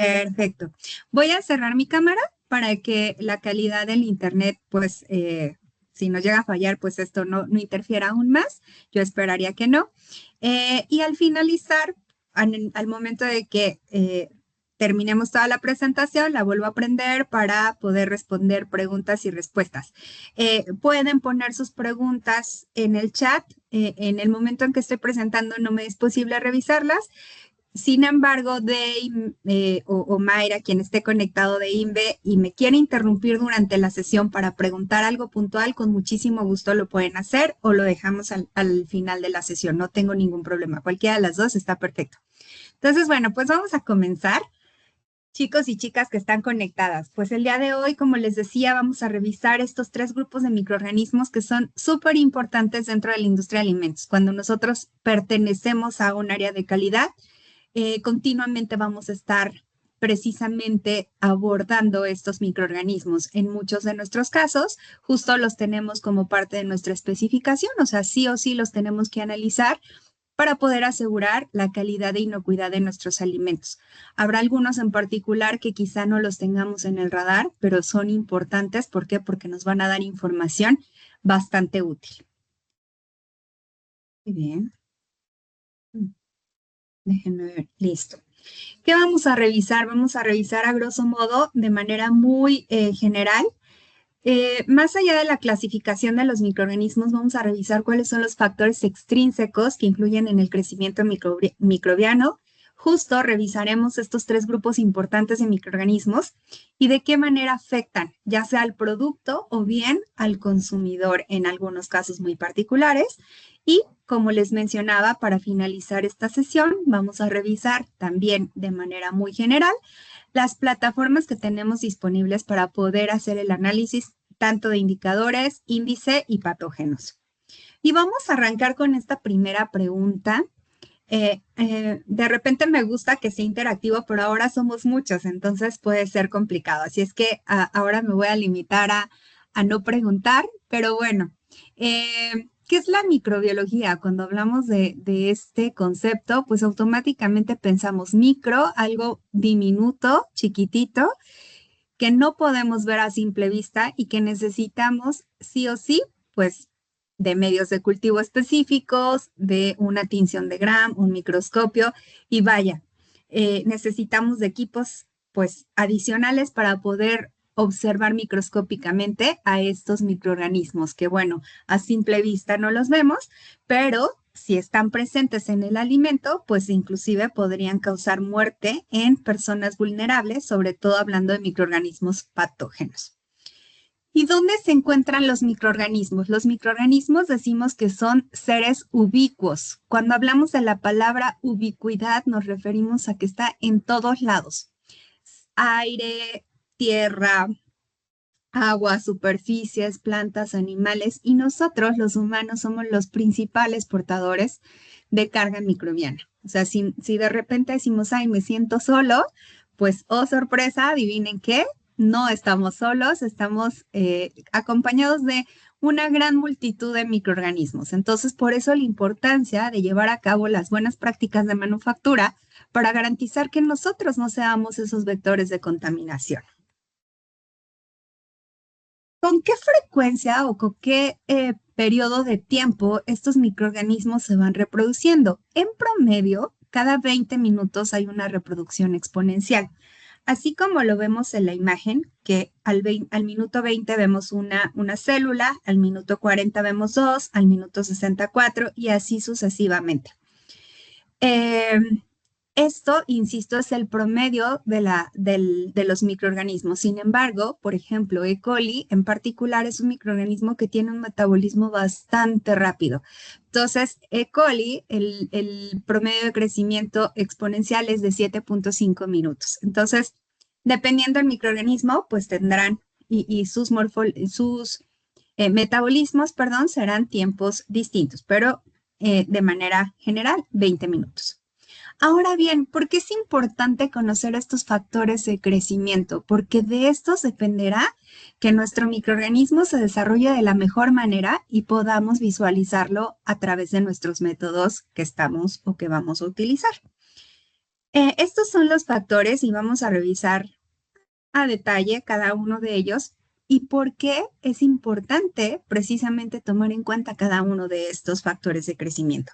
Perfecto. Voy a cerrar mi cámara para que la calidad del internet, pues, si nos llega a fallar, pues esto no interfiera aún más. Yo esperaría que no. Y al finalizar, al momento de que terminemos toda la presentación, la vuelvo a prender para poder responder preguntas y respuestas. Pueden poner sus preguntas en el chat. En el momento en que estoy presentando no me es posible revisarlas. Sin embargo, Dave o Mayra, quien esté conectado de INVE y me quiere interrumpir durante la sesión para preguntar algo puntual, con muchísimo gusto lo pueden hacer o lo dejamos al final de la sesión. No tengo ningún problema. Cualquiera de las dos está perfecto. Entonces, bueno, pues vamos a comenzar. Chicos y chicas que están conectadas, pues el día de hoy, como les decía, vamos a revisar estos tres grupos de microorganismos que son súper importantes dentro de la industria de alimentos. Cuando nosotros pertenecemos a un área de calidad, continuamente vamos a estar precisamente abordando estos microorganismos. En muchos de nuestros casos, justo los tenemos como parte de nuestra especificación, o sea, sí o sí los tenemos que analizar para poder asegurar la calidad e inocuidad de nuestros alimentos. Habrá algunos en particular que quizá no los tengamos en el radar, pero son importantes. ¿Por qué? Porque nos van a dar información bastante útil. Muy bien. Déjenme ver. Listo. ¿Qué vamos a revisar? Vamos a revisar a grosso modo de manera muy general. Más allá de la clasificación de los microorganismos, vamos a revisar cuáles son los factores extrínsecos que influyen en el crecimiento microbiano. Justo revisaremos estos tres grupos importantes de microorganismos y de qué manera afectan, ya sea al producto o bien al consumidor en algunos casos muy particulares. Y como les mencionaba, para finalizar esta sesión, vamos a revisar también de manera muy general las plataformas que tenemos disponibles para poder hacer el análisis tanto de indicadores, índice y patógenos. Y vamos a arrancar con esta primera pregunta. De repente me gusta que sea interactivo, pero ahora somos muchos, entonces puede ser complicado. Así es que ahora me voy a limitar a no preguntar, pero bueno, ¿qué es la microbiología? Cuando hablamos de este concepto, pues automáticamente pensamos micro, algo diminuto, chiquitito, que no podemos ver a simple vista y que necesitamos sí o sí, pues de medios de cultivo específicos, de una tinción de Gram, un microscopio y vaya, necesitamos de equipos pues adicionales para poder observar microscópicamente a estos microorganismos que bueno, a simple vista no los vemos, pero si están presentes en el alimento, pues inclusive podrían causar muerte en personas vulnerables, sobre todo hablando de microorganismos patógenos. ¿Y dónde se encuentran los microorganismos? Los microorganismos decimos que son seres ubicuos. Cuando hablamos de la palabra ubicuidad, nos referimos a que está en todos lados. Aire, tierra, agua, superficies, plantas, animales, y nosotros, los humanos, somos los principales portadores de carga microbiana. O sea, si de repente decimos, ay, me siento solo, pues, oh, sorpresa, adivinen qué, no estamos solos, estamos acompañados de una gran multitud de microorganismos. Entonces, por eso la importancia de llevar a cabo las buenas prácticas de manufactura para garantizar que nosotros no seamos esos vectores de contaminación. ¿Con qué frecuencia o con qué periodo de tiempo estos microorganismos se van reproduciendo? En promedio, cada 20 minutos hay una reproducción exponencial. Así como lo vemos en la imagen, que al minuto 20 vemos una célula, al minuto 40 vemos dos, al minuto 64 y así sucesivamente. Eh, Esto, insisto, es el promedio de los microorganismos. Sin embargo, por ejemplo, E. coli en particular es un microorganismo que tiene un metabolismo bastante rápido. Entonces, E. coli, el promedio de crecimiento exponencial es de 7.5 minutos. Entonces, dependiendo del microorganismo, pues tendrán y sus metabolismos, perdón, serán tiempos distintos, pero de manera general, 20 minutos. Ahora bien, ¿por qué es importante conocer estos factores de crecimiento? Porque de estos dependerá que nuestro microorganismo se desarrolle de la mejor manera y podamos visualizarlo a través de nuestros métodos que estamos o que vamos a utilizar. Estos son los factores y vamos a revisar a detalle cada uno de ellos y por qué es importante precisamente tomar en cuenta cada uno de estos factores de crecimiento.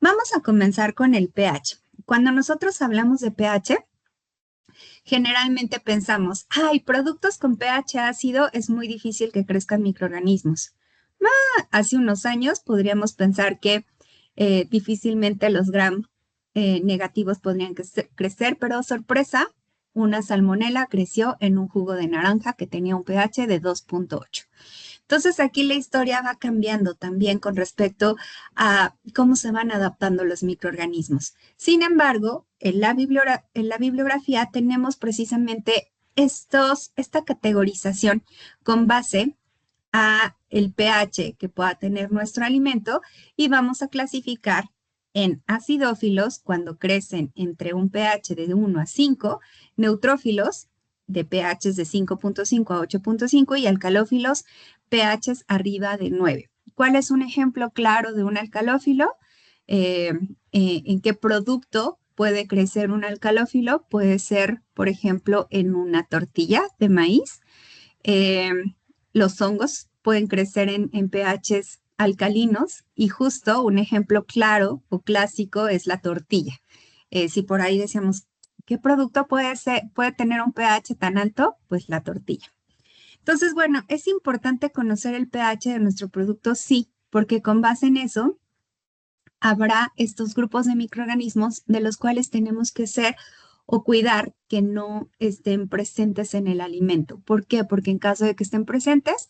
Vamos a comenzar con el pH. Cuando nosotros hablamos de pH, generalmente pensamos, ay, productos con pH ácido es muy difícil que crezcan microorganismos. Hace unos años podríamos pensar que difícilmente los gram negativos podrían crecer, pero sorpresa, una salmonela creció en un jugo de naranja que tenía un pH de 2.8. Entonces aquí la historia va cambiando también con respecto a cómo se van adaptando los microorganismos. Sin embargo, en la bibliografía tenemos precisamente esta categorización con base a el pH que pueda tener nuestro alimento y vamos a clasificar en acidófilos cuando crecen entre un pH de 1 a 5, neutrófilos de pHs de 5.5 a 8.5 y alcalófilos pHs arriba de 9. ¿Cuál es un ejemplo claro de un alcalófilo? ¿En qué producto puede crecer un alcalófilo? Puede ser, por ejemplo, en una tortilla de maíz. Eh, los hongos pueden crecer en pHs alcalinos y justo un ejemplo claro o clásico es la tortilla. Si por ahí decíamos, ¿qué producto puede tener un pH tan alto? Pues la tortilla. Entonces, bueno, es importante conocer el pH de nuestro producto, sí, porque con base en eso habrá estos grupos de microorganismos de los cuales tenemos que ser o cuidar que no estén presentes en el alimento. ¿Por qué? Porque en caso de que estén presentes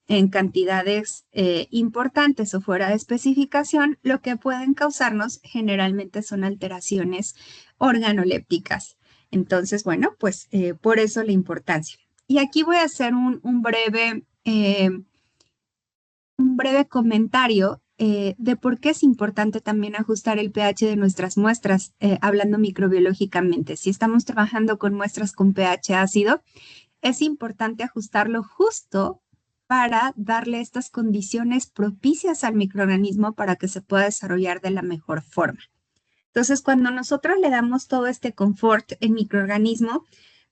en cantidades importantes o fuera de especificación, lo que pueden causarnos generalmente son alteraciones organolépticas. Entonces, bueno, pues por eso la importancia. Y aquí voy a hacer un breve comentario de por qué es importante también ajustar el pH de nuestras muestras, hablando microbiológicamente. Si estamos trabajando con muestras con pH ácido, es importante ajustarlo justo para darle estas condiciones propicias al microorganismo para que se pueda desarrollar de la mejor forma. Entonces, cuando nosotros le damos todo este confort al microorganismo,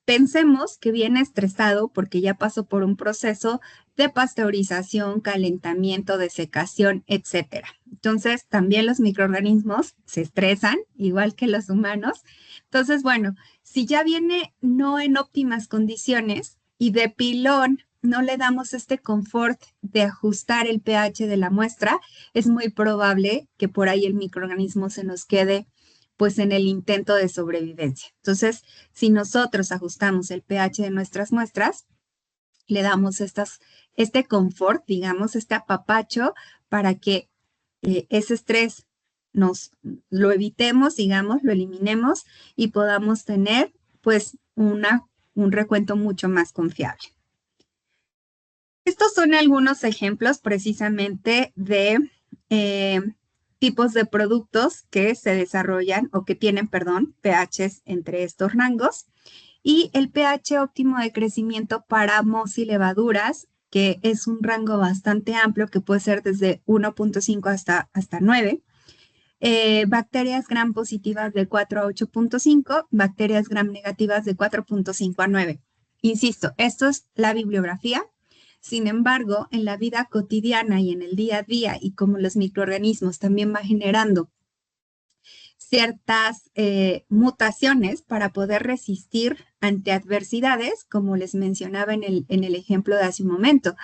pensemos que viene estresado porque ya pasó por un proceso de pasteurización, calentamiento, desecación, etcétera. Entonces, también los microorganismos se estresan, igual que los humanos. Entonces, bueno, si ya viene no en óptimas condiciones y de pilón no le damos este confort de ajustar el pH de la muestra, es muy probable que por ahí el microorganismo se nos quede pues en el intento de sobrevivencia. Entonces, si nosotros ajustamos el pH de nuestras muestras, le damos este confort, digamos, este apapacho para que ese estrés nos lo evitemos, digamos, lo eliminemos y podamos tener pues un recuento mucho más confiable. Estos son algunos ejemplos precisamente de tipos de productos que se desarrollan o que tienen, perdón, pHs entre estos rangos. Y el pH óptimo de crecimiento para mohos y levaduras, que es un rango bastante amplio que puede ser desde 1.5 hasta 9. Bacterias gram positivas de 4 a 8.5, bacterias gram negativas de 4.5 a 9. Insisto, esto es la bibliografía. Sin embargo, en la vida cotidiana y en el día a día y como los microorganismos también va generando ciertas mutaciones para poder resistir ante adversidades, como les mencionaba en el ejemplo de hace un momento.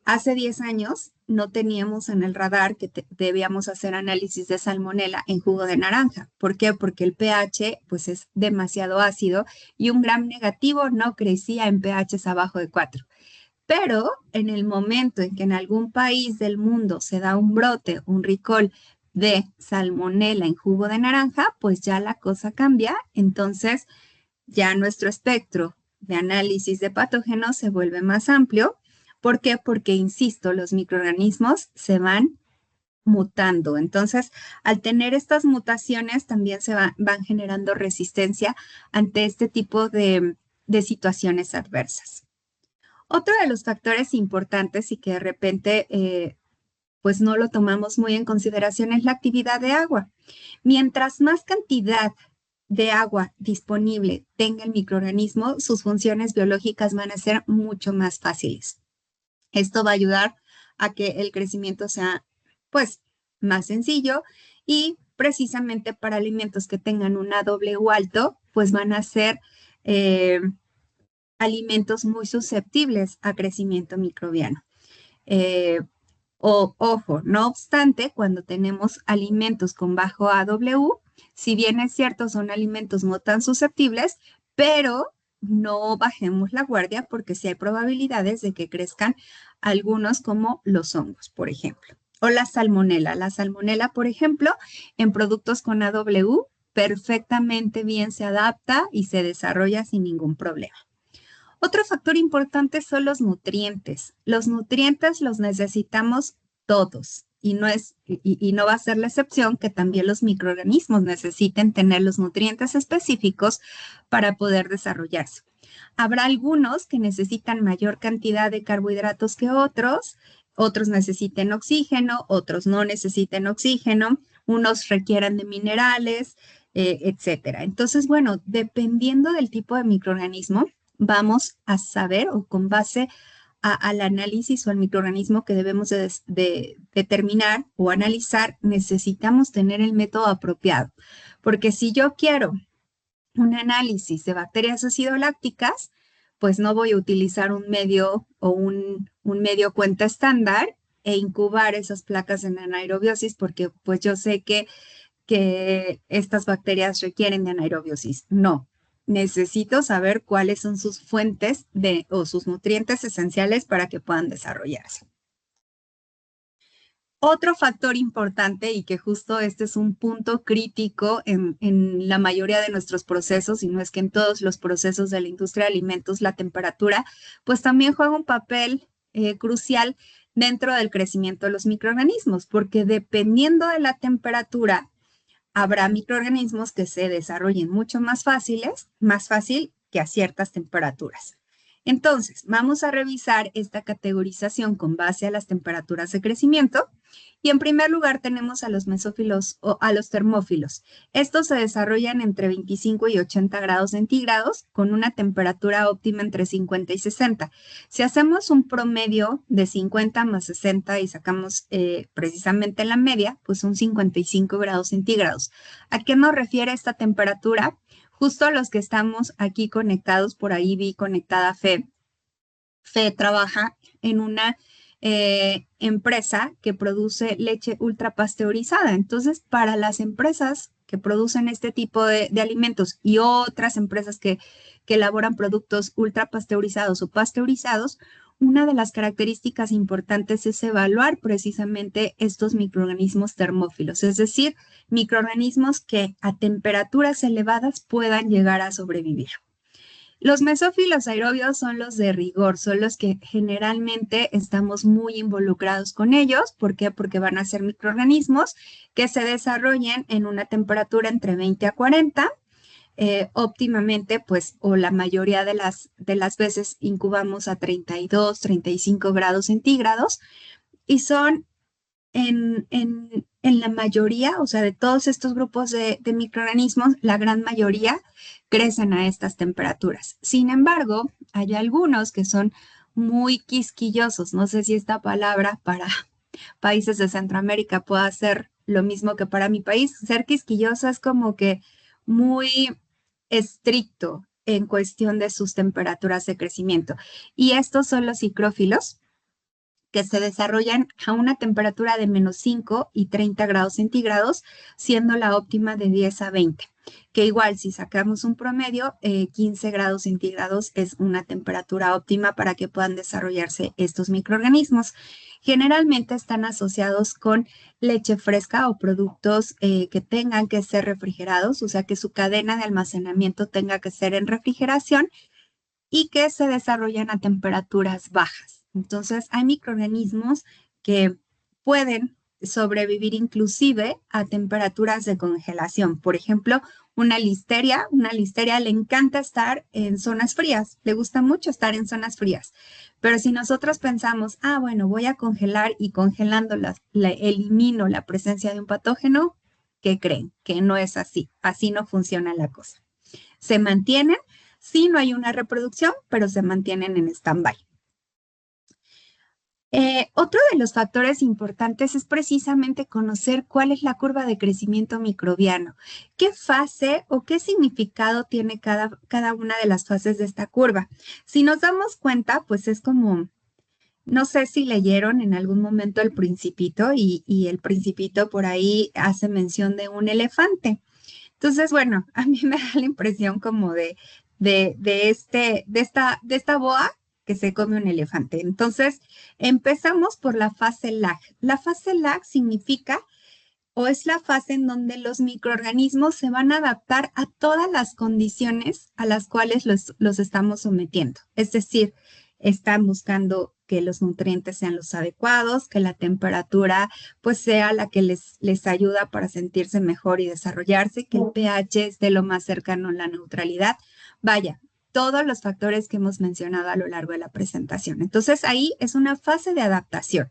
Hace 10 años no teníamos en el radar que debíamos hacer análisis de salmonela en jugo de naranja. ¿Por qué? Porque el pH pues es demasiado ácido y un gram negativo no crecía en pHs abajo de 4. Pero en el momento en que en algún país del mundo se da un brote, un recall de salmonela en jugo de naranja, pues ya la cosa cambia. Entonces ya nuestro espectro de análisis de patógenos se vuelve más amplio. ¿Por qué? Porque, insisto, los microorganismos se van mutando. Entonces, al tener estas mutaciones, también van generando resistencia ante este tipo de situaciones adversas. Otro de los factores importantes y que de repente pues no lo tomamos muy en consideración es la actividad de agua. Mientras más cantidad de agua disponible tenga el microorganismo, sus funciones biológicas van a ser mucho más fáciles. Esto va a ayudar a que el crecimiento sea, pues, más sencillo y precisamente para alimentos que tengan un AW alto, pues van a ser alimentos muy susceptibles a crecimiento microbiano. Ojo, no obstante, cuando tenemos alimentos con bajo AW, si bien es cierto, son alimentos no tan susceptibles, pero no bajemos la guardia porque sí hay probabilidades de que crezcan algunos como los hongos, por ejemplo, o la salmonela. La salmonela, por ejemplo, en productos con AW, perfectamente bien se adapta y se desarrolla sin ningún problema. Otro factor importante son los nutrientes. Los nutrientes los necesitamos todos y no va a ser la excepción que también los microorganismos necesiten tener los nutrientes específicos para poder desarrollarse. Habrá algunos que necesitan mayor cantidad de carbohidratos que otros necesiten oxígeno, otros no necesiten oxígeno, unos requieran de minerales, etcétera. Entonces, bueno, dependiendo del tipo de microorganismo, vamos a saber o con base al análisis o al microorganismo que debemos de determinar o analizar, necesitamos tener el método apropiado. Porque si yo quiero un análisis de bacterias acidolácticas, pues no voy a utilizar un medio o un medio cuenta estándar e incubar esas placas en anaerobiosis porque pues yo sé que estas bacterias requieren de anaerobiosis. No, necesito saber cuáles son sus fuentes o sus nutrientes esenciales para que puedan desarrollarse. Otro factor importante y que justo este es un punto crítico en la mayoría de nuestros procesos, y no es que en todos los procesos de la industria de alimentos, la temperatura, pues también juega un papel crucial dentro del crecimiento de los microorganismos, porque dependiendo de la temperatura, habrá microorganismos que se desarrollen mucho más fácil que a ciertas temperaturas. Entonces, vamos a revisar esta categorización con base a las temperaturas de crecimiento. Y en primer lugar tenemos a los mesófilos o a los termófilos. Estos se desarrollan entre 25 y 80 grados centígrados con una temperatura óptima entre 50 y 60. Si hacemos un promedio de 50 más 60 y sacamos precisamente la media, pues son 55 grados centígrados. ¿A qué nos refiere esta temperatura? Justo a los que estamos aquí conectados, por ahí vi conectada Fe. Fe trabaja en una empresa que produce leche ultrapasteurizada. Entonces, para las empresas que producen este tipo de alimentos y otras empresas que elaboran productos ultrapasteurizados o pasteurizados, una de las características importantes es evaluar precisamente estos microorganismos termófilos, es decir, microorganismos que a temperaturas elevadas puedan llegar a sobrevivir. Los mesófilos aerobios son los de rigor, son los que generalmente estamos muy involucrados con ellos. ¿Por qué? Porque van a ser microorganismos que se desarrollen en una temperatura entre 20 a 40. Óptimamente, pues, o la mayoría de las veces incubamos a 32, 35 grados centígrados y son en la mayoría, o sea, de todos estos grupos de microorganismos, la gran mayoría crecen a estas temperaturas. Sin embargo, hay algunos que son muy quisquillosos. No sé si esta palabra para países de Centroamérica pueda ser lo mismo que para mi país. Ser quisquilloso es como que muy estricto en cuestión de sus temperaturas de crecimiento. Y estos son los cicrófilos, que se desarrollan a una temperatura de menos 5 y 30 grados centígrados, siendo la óptima de 10 a 20, que igual si sacamos un promedio, 15 grados centígrados es una temperatura óptima para que puedan desarrollarse estos microorganismos. Generalmente están asociados con leche fresca o productos que tengan que ser refrigerados, o sea que su cadena de almacenamiento tenga que ser en refrigeración y que se desarrollan a temperaturas bajas. Entonces, hay microorganismos que pueden sobrevivir inclusive a temperaturas de congelación. Por ejemplo, una listeria le encanta estar en zonas frías, le gusta mucho estar en zonas frías. Pero si nosotros pensamos, bueno, voy a congelar y congelando elimino la presencia de un patógeno, ¿qué creen? Que no es así. Así no funciona la cosa. Se mantienen, sí, no hay una reproducción, pero se mantienen en stand-by. Otro de los factores importantes es precisamente conocer cuál es la curva de crecimiento microbiano, qué fase o qué significado tiene cada una de las fases de esta curva. Si nos damos cuenta, pues es como, no sé si leyeron en algún momento El Principito y El Principito por ahí hace mención de un elefante. Entonces, bueno, a mí me da la impresión como de esta boa que se come un elefante. Entonces, empezamos por la fase lag. La fase lag significa o es la fase en donde los microorganismos se van a adaptar a todas las condiciones a las cuales los estamos sometiendo. Es decir, están buscando que los nutrientes sean los adecuados, que la temperatura pues sea la que les ayuda para sentirse mejor y desarrollarse, que el pH esté lo más cercano a la neutralidad. Vaya, todos los factores que hemos mencionado a lo largo de la presentación. Entonces ahí es una fase de adaptación.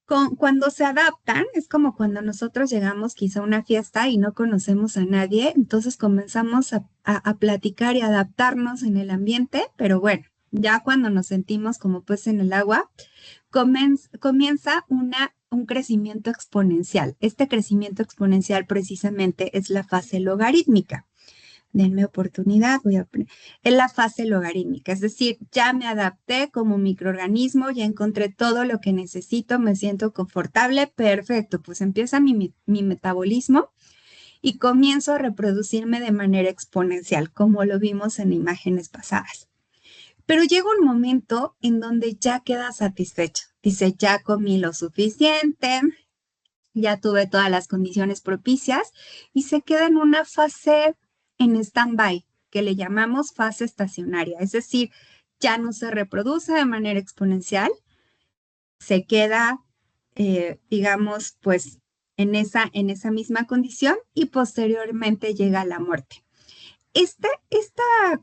Cuando se adaptan, es como cuando nosotros llegamos quizá a una fiesta y no conocemos a nadie, entonces comenzamos a platicar y adaptarnos en el ambiente, pero bueno, ya cuando nos sentimos como pues en el agua, comienza un crecimiento exponencial. Este crecimiento exponencial precisamente es la fase logarítmica. Denme oportunidad, en la fase logarítmica, es decir, ya me adapté como microorganismo, ya encontré todo lo que necesito, me siento confortable, perfecto, pues empieza mi metabolismo y comienzo a reproducirme de manera exponencial, como lo vimos en imágenes pasadas. Pero llega un momento en donde ya queda satisfecho, dice, ya comí lo suficiente, ya tuve todas las condiciones propicias y se queda en una fase en stand-by, que le llamamos fase estacionaria, es decir, ya no se reproduce de manera exponencial, se queda, digamos, pues en esa misma condición y posteriormente llega la muerte. Esta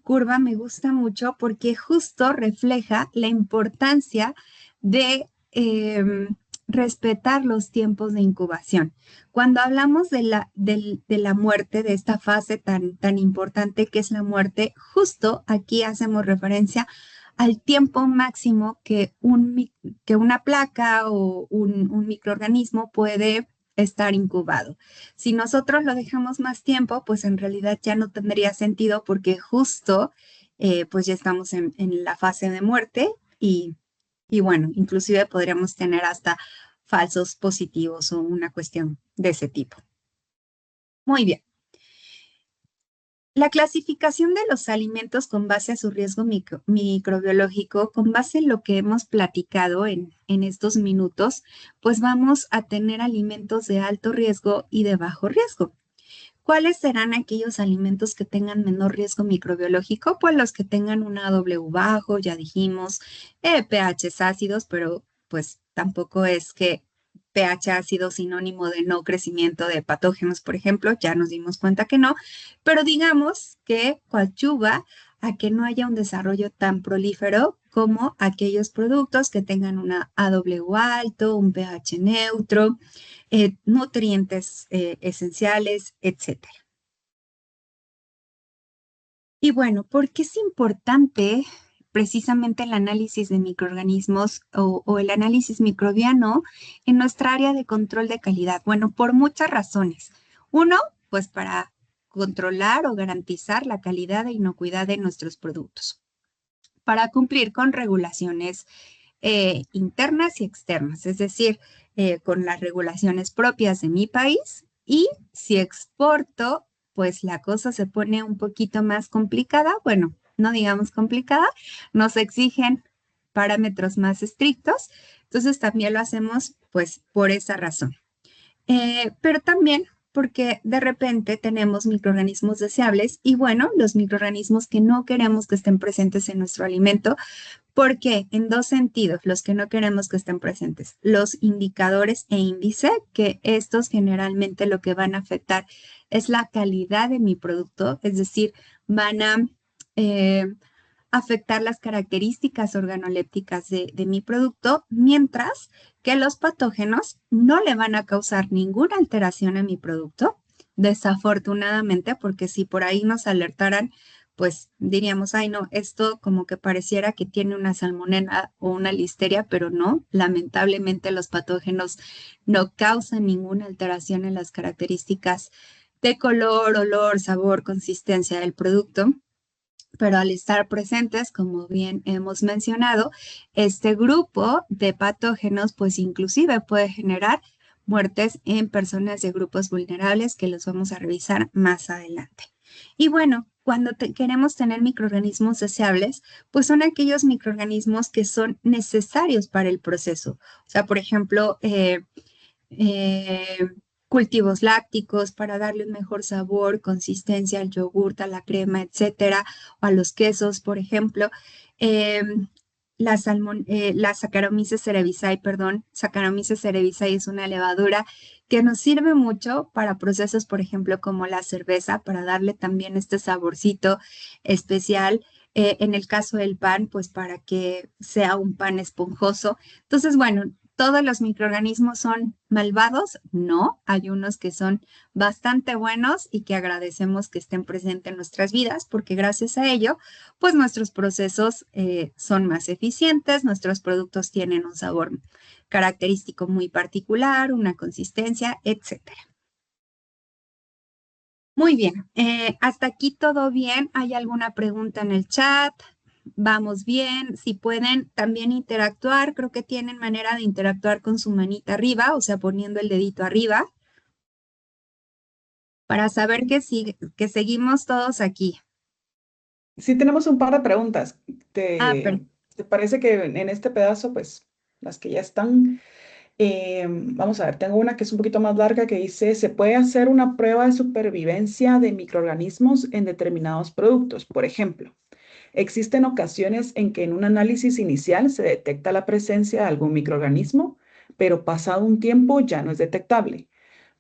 curva me gusta mucho porque justo refleja la importancia de respetar los tiempos de incubación. Cuando hablamos de la muerte, de esta fase tan importante que es la muerte, justo aquí hacemos referencia al tiempo máximo que una placa o un microorganismo puede estar incubado. Si nosotros lo dejamos más tiempo, pues en realidad ya no tendría sentido porque justo pues ya estamos en la fase de muerte y bueno, inclusive podríamos tener hasta falsos positivos o una cuestión de ese tipo. Muy bien. La clasificación de los alimentos con base a su riesgo microbiológico, con base en lo que hemos platicado en estos minutos, pues vamos a tener alimentos de alto riesgo y de bajo riesgo. ¿Cuáles serán aquellos alimentos que tengan menor riesgo microbiológico? Pues los que tengan una W bajo, ya dijimos, pHs ácidos, pero pues tampoco es que pH ácido sinónimo de no crecimiento de patógenos, por ejemplo, ya nos dimos cuenta que no, pero digamos que coadyuva a que no haya un desarrollo tan prolífero como aquellos productos que tengan una AW alto, un pH neutro, nutrientes esenciales, etcétera. Y bueno, ¿por qué es importante precisamente el análisis de microorganismos o el análisis microbiano en nuestra área de control de calidad? Bueno, por muchas razones. Uno, pues para controlar o garantizar la calidad e inocuidad de nuestros productos, para cumplir con regulaciones internas y externas, es decir, con las regulaciones propias de mi país y si exporto, pues la cosa se pone un poquito más complicada, bueno, no digamos complicada, nos exigen parámetros más estrictos, entonces también lo hacemos pues por esa razón. Pero también porque de repente tenemos microorganismos deseables y bueno, los microorganismos que no queremos que estén presentes en nuestro alimento. ¿Por qué? En dos sentidos, los que no queremos que estén presentes. Los indicadores e índice, que estos generalmente lo que van a afectar es la calidad de mi producto, es decir, van a afectar las características organolépticas de mi producto, mientras que los patógenos no le van a causar ninguna alteración a mi producto, desafortunadamente, porque si por ahí nos alertaran, pues diríamos, ay no, esto como que pareciera que tiene una salmonela o una listeria, pero no, lamentablemente los patógenos no causan ninguna alteración en las características de color, olor, sabor, consistencia del producto. Pero al estar presentes, como bien hemos mencionado, este grupo de patógenos, pues inclusive puede generar muertes en personas de grupos vulnerables que los vamos a revisar más adelante. Y bueno, cuando queremos tener microorganismos deseables, pues son aquellos microorganismos que son necesarios para el proceso. O sea, por ejemplo, eh, cultivos lácticos para darle un mejor sabor, consistencia al yogurt, a la crema, etcétera, o a los quesos, por ejemplo. Eh, la Saccharomyces cerevisiae, perdón, Saccharomyces cerevisiae es una levadura que nos sirve mucho para procesos, por ejemplo, como la cerveza, para darle también este saborcito especial. En el caso del pan, pues para que sea un pan esponjoso. Entonces, bueno, ¿todos los microorganismos son malvados? No, hay unos que son bastante buenos y que agradecemos que estén presentes en nuestras vidas porque gracias a ello, pues nuestros procesos son más eficientes, nuestros productos tienen un sabor característico muy particular, una consistencia, etcétera. Muy bien, hasta aquí todo bien. ¿Hay alguna pregunta en el chat? Vamos bien. Si pueden también interactuar, creo que tienen manera de interactuar con su manita arriba, o sea, poniendo el dedito arriba, para saber que seguimos todos aquí. Sí, tenemos un par de preguntas. Ah, ¿Te parece que en este pedazo, pues, las que ya están, vamos a ver, tengo una que es un poquito más larga que dice, ¿se puede hacer una prueba de supervivencia de microorganismos en determinados productos? Por ejemplo, ¿existen ocasiones en que en un análisis inicial se detecta la presencia de algún microorganismo, pero pasado un tiempo ya no es detectable?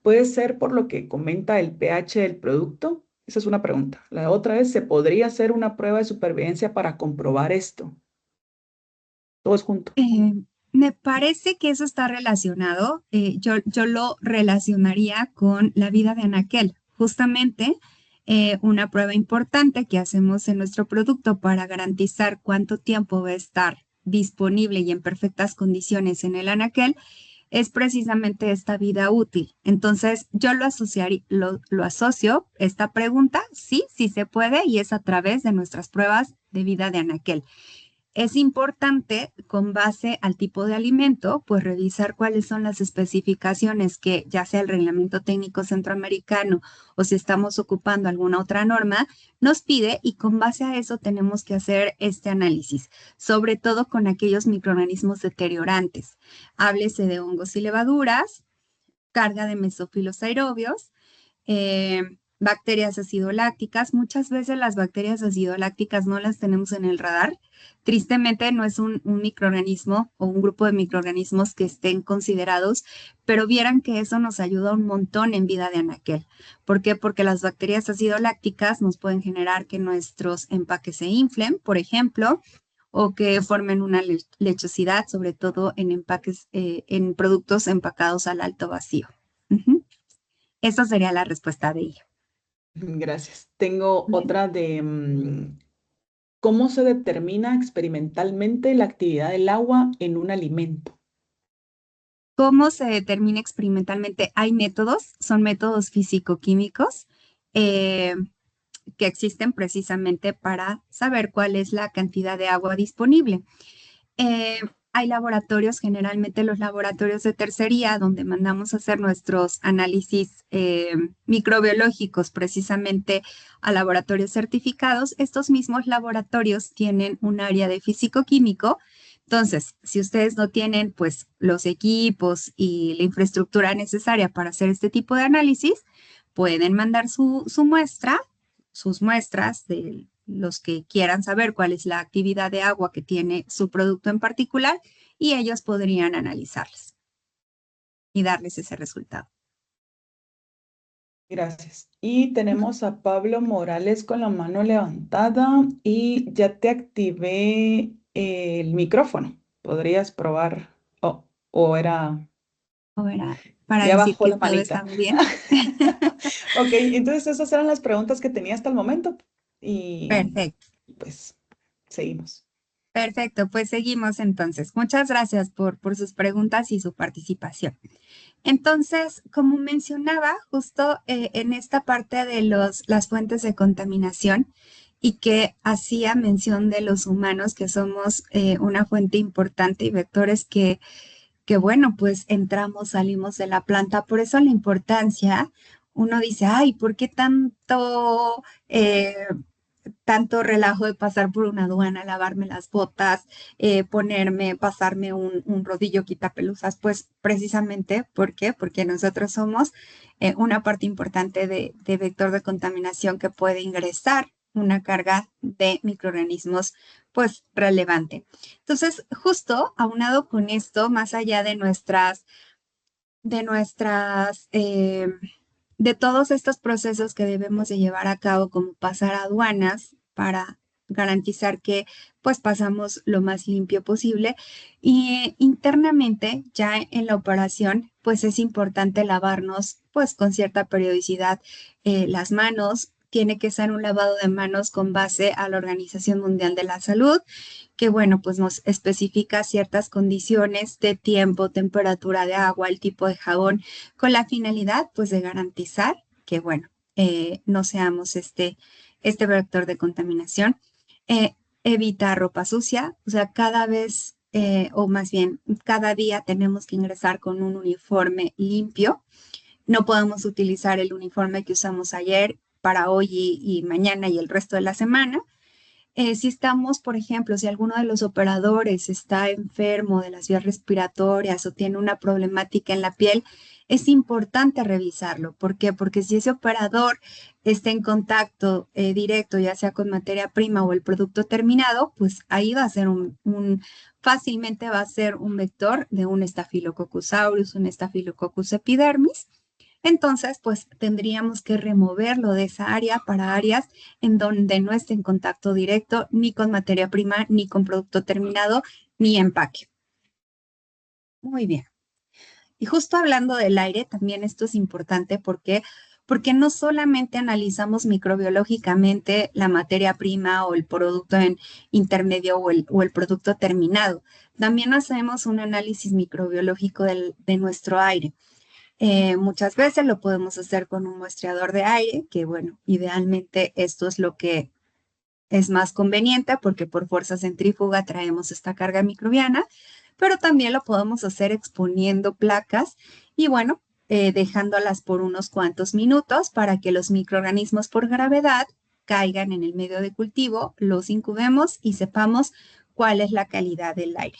¿Puede ser por lo que comenta el pH del producto? Esa es una pregunta. La otra es, ¿se podría hacer una prueba de supervivencia para comprobar esto? Todos juntos. Eh, Me parece que eso está relacionado. Yo lo relacionaría con la vida de anaquel. Justamente, una prueba importante que hacemos en nuestro producto para garantizar cuánto tiempo va a estar disponible y en perfectas condiciones en el anaquel es precisamente esta vida útil. Entonces, yo lo asocio, esta pregunta, sí, sí se puede, y es a través de nuestras pruebas de vida de anaquel. Es importante, con base al tipo de alimento, pues revisar cuáles son las especificaciones que, ya sea el Reglamento Técnico Centroamericano o si estamos ocupando alguna otra norma, nos pide, y con base a eso tenemos que hacer este análisis, sobre todo con aquellos microorganismos deteriorantes. Háblese de hongos y levaduras, carga de mesófilos aerobios, bacterias acidolácticas. Muchas veces las bacterias acidolácticas no las tenemos en el radar. Tristemente no es un microorganismo o un grupo de microorganismos que estén considerados, pero vieran que eso nos ayuda un montón en vida de anaquel. ¿Por qué? Porque las bacterias acidolácticas nos pueden generar que nuestros empaques se inflen, por ejemplo, o que formen una lechosidad, sobre todo en empaques, en productos empacados al alto vacío. Ujú. Esa sería la respuesta de ella. Gracias. Tengo otra de ¿cómo se determina experimentalmente la actividad del agua en un alimento? ¿Cómo se determina experimentalmente? Hay métodos, son métodos físico-químicos eh, que existen precisamente para saber cuál es la cantidad de agua disponible. Eh, Hay laboratorios, generalmente los laboratorios de tercería, donde mandamos a hacer nuestros análisis microbiológicos precisamente a laboratorios certificados. Estos mismos laboratorios tienen un área de físico-químico. Entonces, si ustedes no tienen pues los equipos y la infraestructura necesaria para hacer este tipo de análisis, pueden mandar su muestra, sus muestras de los que quieran saber cuál es la actividad de agua que tiene su producto en particular, y ellos podrían analizarlas y darles ese resultado. Gracias. Y tenemos a Pablo Morales con la mano levantada y ya te activé el micrófono. ¿Podrías probar? Oh, o era, O era para ya decir bajó que la todo manita. está bien. Ok, entonces esas eran las preguntas que tenía hasta el momento y Perfecto. pues seguimos. Perfecto, pues seguimos entonces. Muchas gracias por sus preguntas y su participación. Entonces, como mencionaba, justo en esta parte de las fuentes de contaminación y que hacía mención de los humanos, que somos una fuente importante y vectores que, bueno, pues entramos, salimos de la planta. Por eso la importancia, uno dice, ay, ¿por qué tanto relajo de pasar por una aduana, lavarme las botas, pasarme un rodillo quitapelusas? Pues precisamente, ¿por qué? Porque nosotros somos una parte importante de vector de contaminación que puede ingresar una carga de microorganismos, pues relevante. Entonces, justo aunado con esto, más allá de de todos estos procesos que debemos de llevar a cabo, como pasar aduanas para garantizar que pues pasamos lo más limpio posible. Y internamente, ya en la operación, pues es importante lavarnos pues con cierta periodicidad las manos. Tiene que ser un lavado de manos con base a la Organización Mundial de la Salud, que bueno, pues nos especifica ciertas condiciones de tiempo, temperatura de agua, el tipo de jabón, con la finalidad pues de garantizar que bueno, no seamos este vector de contaminación. Eh, Evita ropa sucia, o sea, cada vez, o más bien, cada día tenemos que ingresar con un uniforme limpio. No podemos utilizar el uniforme que usamos ayer para hoy y mañana y el resto de la semana. Si estamos, por ejemplo, si alguno de los operadores está enfermo de las vías respiratorias o tiene una problemática en la piel, es importante revisarlo. ¿Por qué? Porque si ese operador está en contacto directo, ya sea con materia prima o el producto terminado, pues ahí va a ser fácilmente va a ser un vector de un Staphylococcus aureus, un Staphylococcus epidermis. Entonces, pues tendríamos que removerlo de esa área para áreas en donde no esté en contacto directo ni con materia prima, ni con producto terminado, ni empaque. Muy bien. Y justo hablando del aire, también esto es importante porque no solamente analizamos microbiológicamente la materia prima o el producto en intermedio o el producto terminado, también hacemos un análisis microbiológico de nuestro aire. Muchas veces lo podemos hacer con un muestreador de aire, que bueno, idealmente esto es lo que es más conveniente porque por fuerza centrífuga traemos esta carga microbiana, pero también lo podemos hacer exponiendo placas y bueno, dejándolas por unos cuantos minutos para que los microorganismos por gravedad caigan en el medio de cultivo, los incubemos y sepamos cuál es la calidad del aire.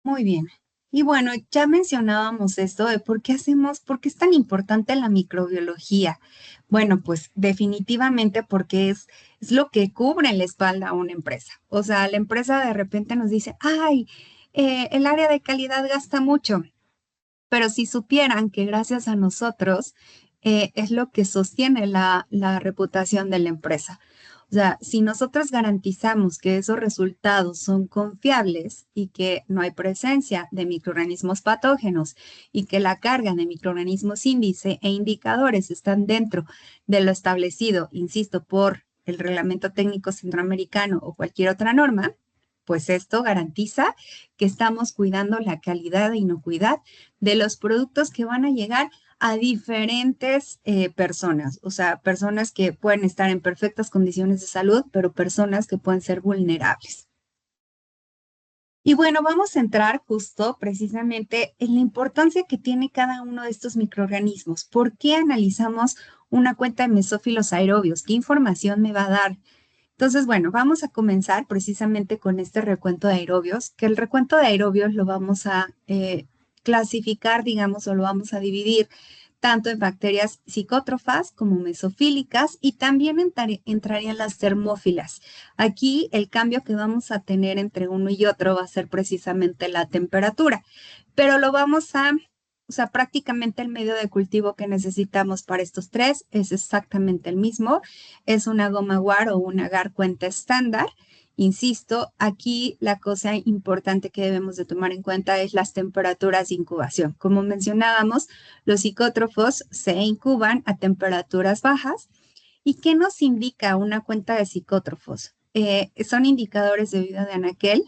Muy bien. Y bueno, ya mencionábamos esto de por qué es tan importante la microbiología. Bueno, pues definitivamente porque es lo que cubre en la espalda a una empresa. O sea, la empresa de repente nos dice, ay, el área de calidad gasta mucho, pero si supieran que gracias a nosotros es lo que sostiene la reputación de la empresa. O sea, si nosotros garantizamos que esos resultados son confiables y que no hay presencia de microorganismos patógenos y que la carga de microorganismos índice e indicadores están dentro de lo establecido, insisto, por el Reglamento Técnico Centroamericano o cualquier otra norma, pues esto garantiza que estamos cuidando la calidad e inocuidad de los productos que van a llegar a diferentes personas, o sea, personas que pueden estar en perfectas condiciones de salud, pero personas que pueden ser vulnerables. Y bueno, vamos a entrar justo precisamente en la importancia que tiene cada uno de estos microorganismos. ¿Por qué analizamos una cuenta de mesófilos aerobios? ¿Qué información me va a dar? Entonces, bueno, vamos a comenzar precisamente con este recuento de aerobios, que el recuento de aerobios lo vamos a clasificar, digamos, o lo vamos a dividir tanto en bacterias psicótrofas como mesofílicas y también entrarían las termófilas. Aquí el cambio que vamos a tener entre uno y otro va a ser precisamente la temperatura, pero lo vamos a O sea, prácticamente el medio de cultivo que necesitamos para estos tres es exactamente el mismo. Es una goma guar o un agar cuenta estándar. Insisto, aquí la cosa importante que debemos de tomar en cuenta es las temperaturas de incubación. Como mencionábamos, los psicótrofos se incuban a temperaturas bajas. ¿Y qué nos indica una cuenta de psicótrofos? Son indicadores de vida de anaquel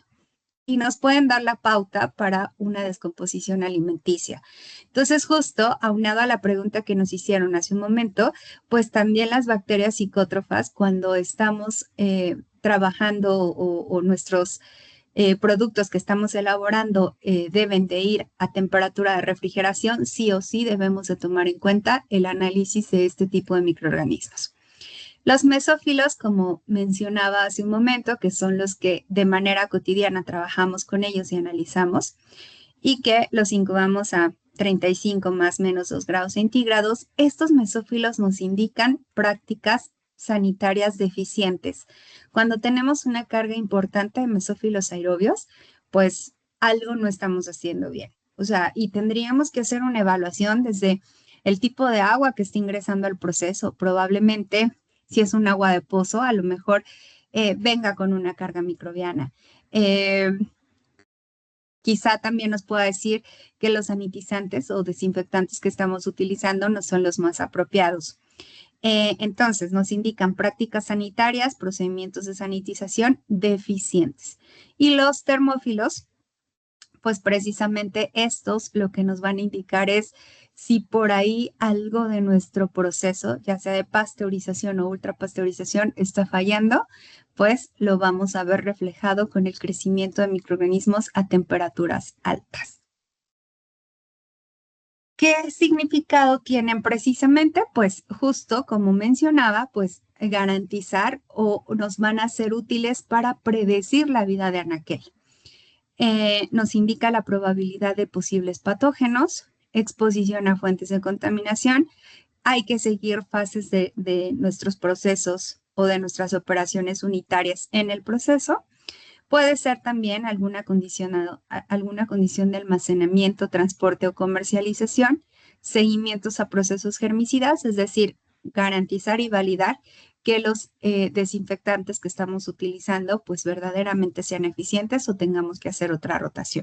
y nos pueden dar la pauta para una descomposición alimenticia. Entonces, justo aunado a la pregunta que nos hicieron hace un momento, pues también las bacterias psicótrofas, cuando estamos trabajando o nuestros productos que estamos elaborando deben de ir a temperatura de refrigeración, sí o sí debemos de tomar en cuenta el análisis de este tipo de microorganismos. Los mesófilos, como mencionaba hace un momento, que son los que de manera cotidiana trabajamos con ellos y analizamos, y que los incubamos a 35 más menos 2 grados centígrados, estos mesófilos nos indican prácticas sanitarias deficientes. Cuando tenemos una carga importante de mesófilos aerobios, pues algo no estamos haciendo bien. O sea, y tendríamos que hacer una evaluación desde el tipo de agua que está ingresando al proceso. Probablemente, si es un agua de pozo, a lo mejor venga con una carga microbiana. Quizá también nos pueda decir que los sanitizantes o desinfectantes que estamos utilizando no son los más apropiados. Entonces, nos indican prácticas sanitarias, procedimientos de sanitización deficientes. Y los termófilos, pues precisamente estos lo que nos van a indicar es si por ahí algo de nuestro proceso, ya sea de pasteurización o ultrapasteurización, está fallando, pues lo vamos a ver reflejado con el crecimiento de microorganismos a temperaturas altas. ¿Qué significado tienen precisamente? Pues justo como mencionaba, pues garantizar o nos van a ser útiles para predecir la vida de anaquel. Nos indica la probabilidad de posibles patógenos, exposición a fuentes de contaminación. Hay que seguir fases de nuestros procesos o de nuestras operaciones unitarias en el proceso. Puede ser también alguna condición de almacenamiento, transporte o comercialización, seguimientos a procesos germicidas, es decir, garantizar y validar que los desinfectantes que estamos utilizando pues verdaderamente sean eficientes o tengamos que hacer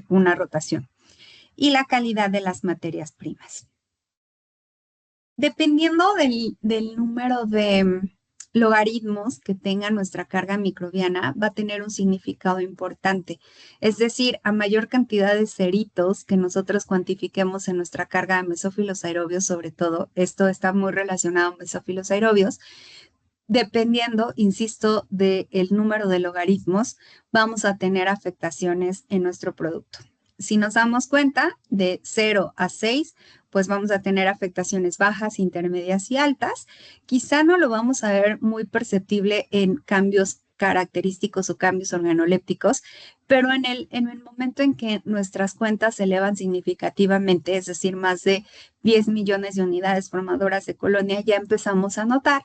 una rotación. Y la calidad de las materias primas. Dependiendo del número de logaritmos que tenga nuestra carga microbiana, va a tener un significado importante. Es decir, a mayor cantidad de ceritos que nosotros cuantifiquemos en nuestra carga de mesófilos aerobios, sobre todo, esto está muy relacionado a mesófilos aerobios, dependiendo, insisto, del número de logaritmos, vamos a tener afectaciones en nuestro producto. Si nos damos cuenta, de 0 a 6, pues vamos a tener afectaciones bajas, intermedias y altas. Quizá no lo vamos a ver muy perceptible en cambios característicos o cambios organolépticos, pero en el momento en que nuestras cuentas se elevan significativamente, es decir, más de 10 millones de unidades formadoras de colonia, ya empezamos a notar,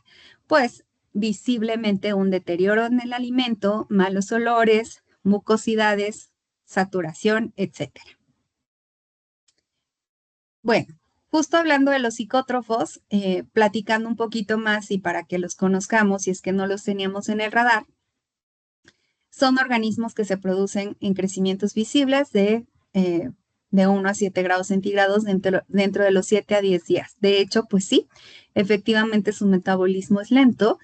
pues, visiblemente un deterioro en el alimento, malos olores, mucosidades, saturación, etc. Bueno, justo hablando de los psicótrofos, platicando un poquito más y para que los conozcamos, si es que no los teníamos en el radar, son organismos que se producen en crecimientos visibles de 1 a 7 grados centígrados dentro de los 7 a 10 días. De hecho, pues sí, efectivamente su metabolismo es lento.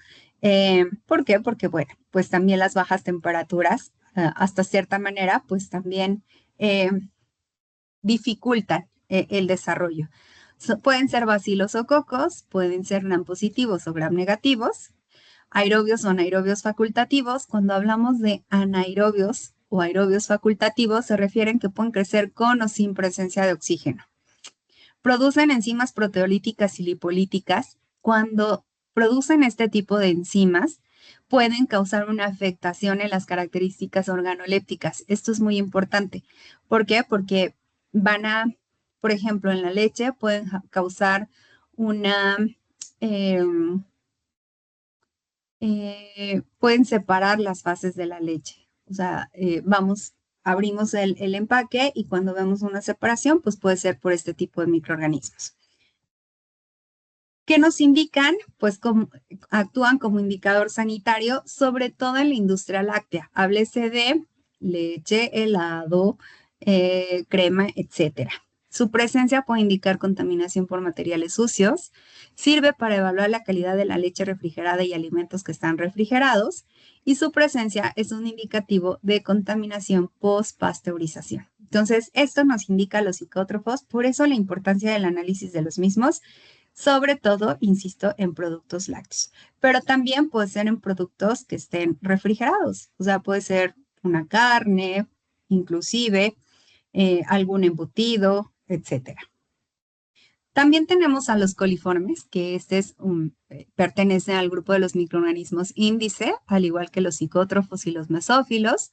¿Por qué? Porque, bueno, pues también las bajas temperaturas, hasta cierta manera, pues también dificultan el desarrollo. Pueden ser bacilos o cocos, pueden ser gram positivos o gram negativos, aerobios o anaerobios facultativos. Cuando hablamos de anaerobios o aerobios facultativos, se refieren que pueden crecer con o sin presencia de oxígeno. Producen enzimas proteolíticas y lipolíticas. Cuando producen este tipo de enzimas, pueden causar una afectación en las características organolépticas. Esto es muy importante. ¿Por qué? Porque por ejemplo, en la leche pueden causar eh, pueden separar las fases de la leche. O sea, vamos abrimos el empaque y cuando vemos una separación, pues puede ser por este tipo de microorganismos. ¿Qué nos indican? Pues actúan como indicador sanitario, sobre todo en la industria láctea. Háblese de leche, helado, crema, etcétera. Su presencia puede indicar contaminación por materiales sucios. Sirve para evaluar la calidad de la leche refrigerada y alimentos que están refrigerados. Y su presencia es un indicativo de contaminación post-pasteurización. Entonces, esto nos indica a los psicótrofos, por eso la importancia del análisis de los mismos, sobre todo, insisto, en productos lácteos, pero también puede ser en productos que estén refrigerados, o sea, puede ser una carne, inclusive algún embutido, etcétera. También tenemos a los coliformes, que pertenece al grupo de los microorganismos índice, al igual que los psicótrofos y los mesófilos.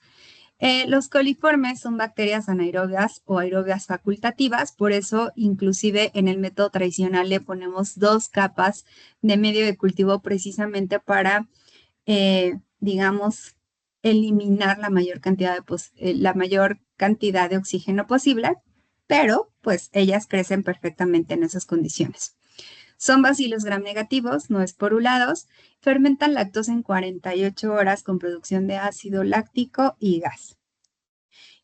Los coliformes son bacterias anaerobias o aerobias facultativas, por eso inclusive en el método tradicional le ponemos 2 capas de medio de cultivo precisamente para, digamos, eliminar la mayor cantidad de oxígeno posible, pero pues ellas crecen perfectamente en esas condiciones. Son bacilos gram negativos, no esporulados, fermentan lactosa en 48 horas con producción de ácido láctico y gas.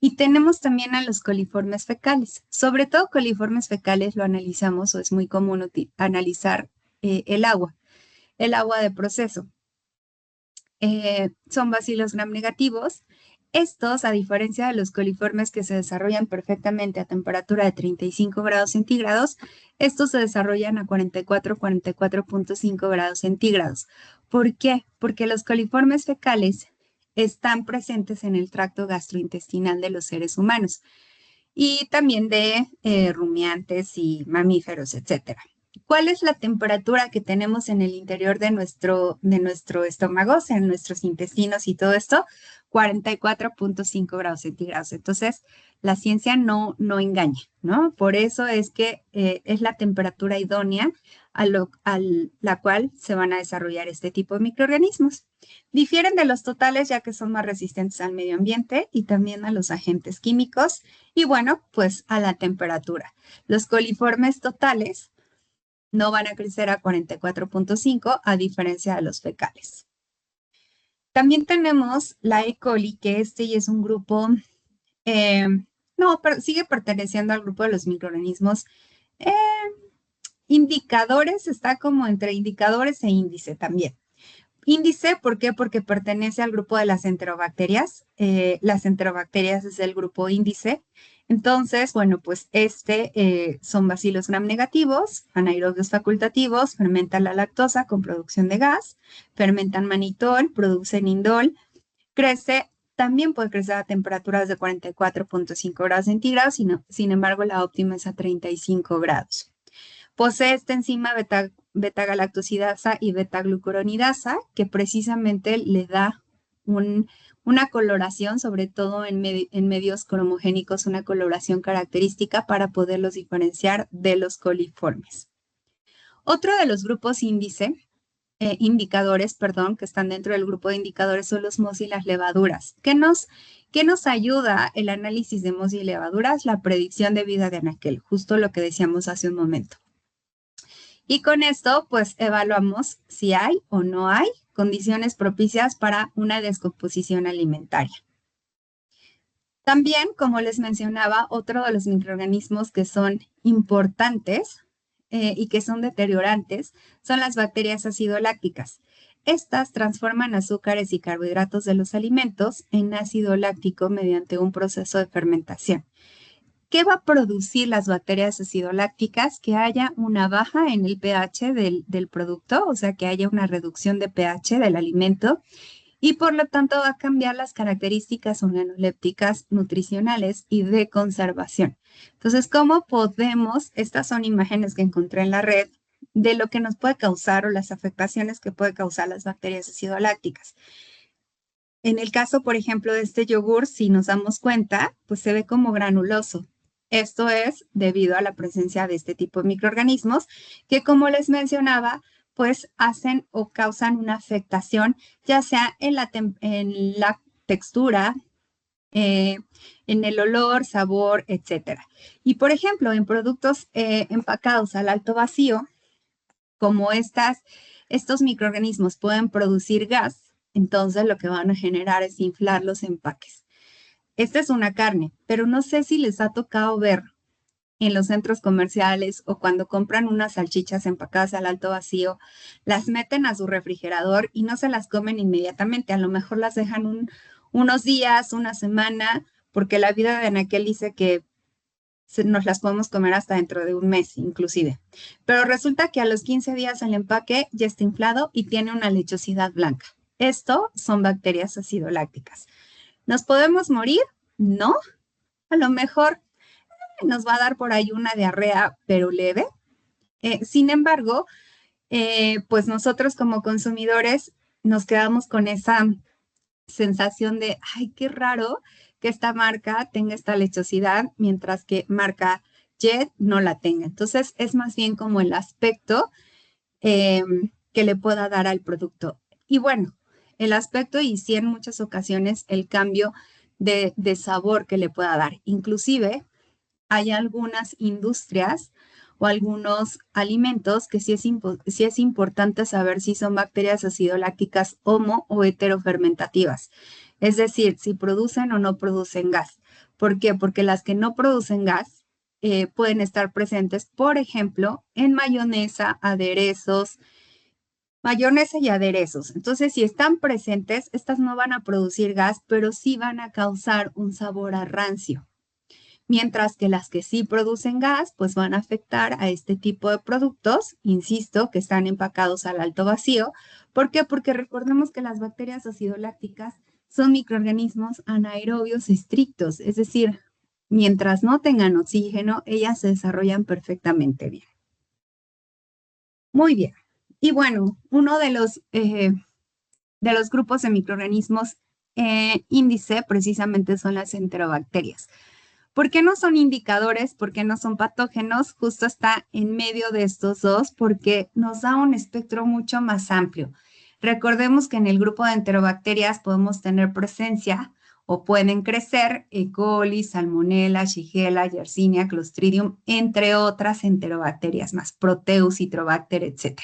Y tenemos también a los coliformes fecales. Sobre todo coliformes fecales lo analizamos o es muy común analizar el agua de proceso. Son bacilos gram negativos. Estos, a diferencia de los coliformes que se desarrollan perfectamente a temperatura de 35 grados centígrados, estos se desarrollan a 44.5 grados centígrados. ¿Por qué? Porque los coliformes fecales están presentes en el tracto gastrointestinal de los seres humanos y también de rumiantes y mamíferos, etcétera. ¿Cuál es la temperatura que tenemos en el interior de nuestro estómago, o sea, en nuestros intestinos y todo esto? 44.5 grados centígrados. Entonces, la ciencia no engaña, ¿no? Por eso es que es la temperatura idónea a la cual se van a desarrollar este tipo de microorganismos. Difieren de los totales ya que son más resistentes al medio ambiente y también a los agentes químicos y bueno, pues a la temperatura. Los coliformes totales no van a crecer a 44.5 a diferencia de los fecales. También tenemos la E. coli, que ya es un grupo, pero sigue perteneciendo al grupo de los microorganismos indicadores, está como entre indicadores e índice también. Índice, ¿por qué? Porque pertenece al grupo de las enterobacterias. Las enterobacterias es el grupo índice. Entonces, bueno, pues son bacilos gram negativos, anaerobios facultativos, fermentan la lactosa con producción de gas, fermentan manitol, producen indol, también puede crecer a temperaturas de 44.5 grados centígrados, sin embargo, la óptima es a 35 grados. Posee esta enzima beta-galactosidasa y beta-glucuronidasa, que precisamente le da una coloración, sobre todo en medios cromogénicos, una coloración característica para poderlos diferenciar de los coliformes. Otro de los grupos indicadores, que están dentro del grupo de indicadores son los mohos y las levaduras. ¿Qué nos ayuda el análisis de mohos y levaduras? La predicción de vida de anaquel, justo lo que decíamos hace un momento. Y con esto, pues, evaluamos si hay o no hay condiciones propicias para una descomposición alimentaria. También, como les mencionaba, otro de los microorganismos que son importantes y que son deteriorantes son las bacterias acidolácticas. Estas transforman azúcares y carbohidratos de los alimentos en ácido láctico mediante un proceso de fermentación. ¿Qué va a producir las bacterias acidolácticas? Que haya una baja en el pH del producto, o sea, que haya una reducción de pH del alimento y por lo tanto va a cambiar las características organolépticas nutricionales y de conservación. Entonces, ¿cómo podemos? Estas son imágenes que encontré en la red de lo que nos puede causar o las afectaciones que puede causar las bacterias acidolácticas. En el caso, por ejemplo, de este yogur, si nos damos cuenta, pues se ve como granuloso. Esto es debido a la presencia de este tipo de microorganismos que, como les mencionaba, pues hacen o causan una afectación, ya sea en la textura, eh, en el olor, sabor, etcétera. Y por ejemplo, en productos empacados al alto vacío, como estos microorganismos pueden producir gas, entonces lo que van a generar es inflar los empaques. Esta es una carne, pero no sé si les ha tocado ver en los centros comerciales o cuando compran unas salchichas empacadas al alto vacío, las meten a su refrigerador y no se las comen inmediatamente. A lo mejor las dejan unos días, una semana, porque la vida de Anaquel dice que nos las podemos comer hasta dentro de un mes, inclusive. Pero resulta que a los 15 días el empaque ya está inflado y tiene una lechosidad blanca. Esto son bacterias acidolácticas. ¿Nos podemos morir? No. A lo mejor nos va a dar por ahí una diarrea, pero leve. Sin embargo, pues nosotros como consumidores nos quedamos con esa sensación de, ay, qué raro que esta marca tenga esta lechosidad, mientras que marca Jet no la tenga. Entonces, es más bien como el aspecto eh, que le pueda dar al producto. Y bueno, el aspecto y sí en muchas ocasiones el cambio de sabor que le pueda dar. Inclusive, hay algunas industrias o algunos alimentos que sí es importante saber si son bacterias acidolácticas homo o heterofermentativas. Es decir, si producen o no producen gas. ¿Por qué? Porque las que no producen gas pueden estar presentes, por ejemplo, en mayonesa y aderezos. Entonces, si están presentes, estas no van a producir gas, pero sí van a causar un sabor a rancio, mientras que las que sí producen gas, pues van a afectar a este tipo de productos, insisto, que están empacados al alto vacío. ¿Por qué? Porque recordemos que las bacterias acidolácticas son microorganismos anaerobios estrictos, es decir, mientras no tengan oxígeno, ellas se desarrollan perfectamente bien. Muy bien. Y bueno, uno de los grupos de microorganismos índice precisamente son las enterobacterias. ¿Por qué no son indicadores? ¿Por qué no son patógenos? Justo está en medio de estos dos porque nos da un espectro mucho más amplio. Recordemos que en el grupo de enterobacterias podemos tener presencia o pueden crecer E. coli, Salmonella, Shigella, Yersinia, Clostridium, entre otras enterobacterias más, Proteus, Citrobacter, etc.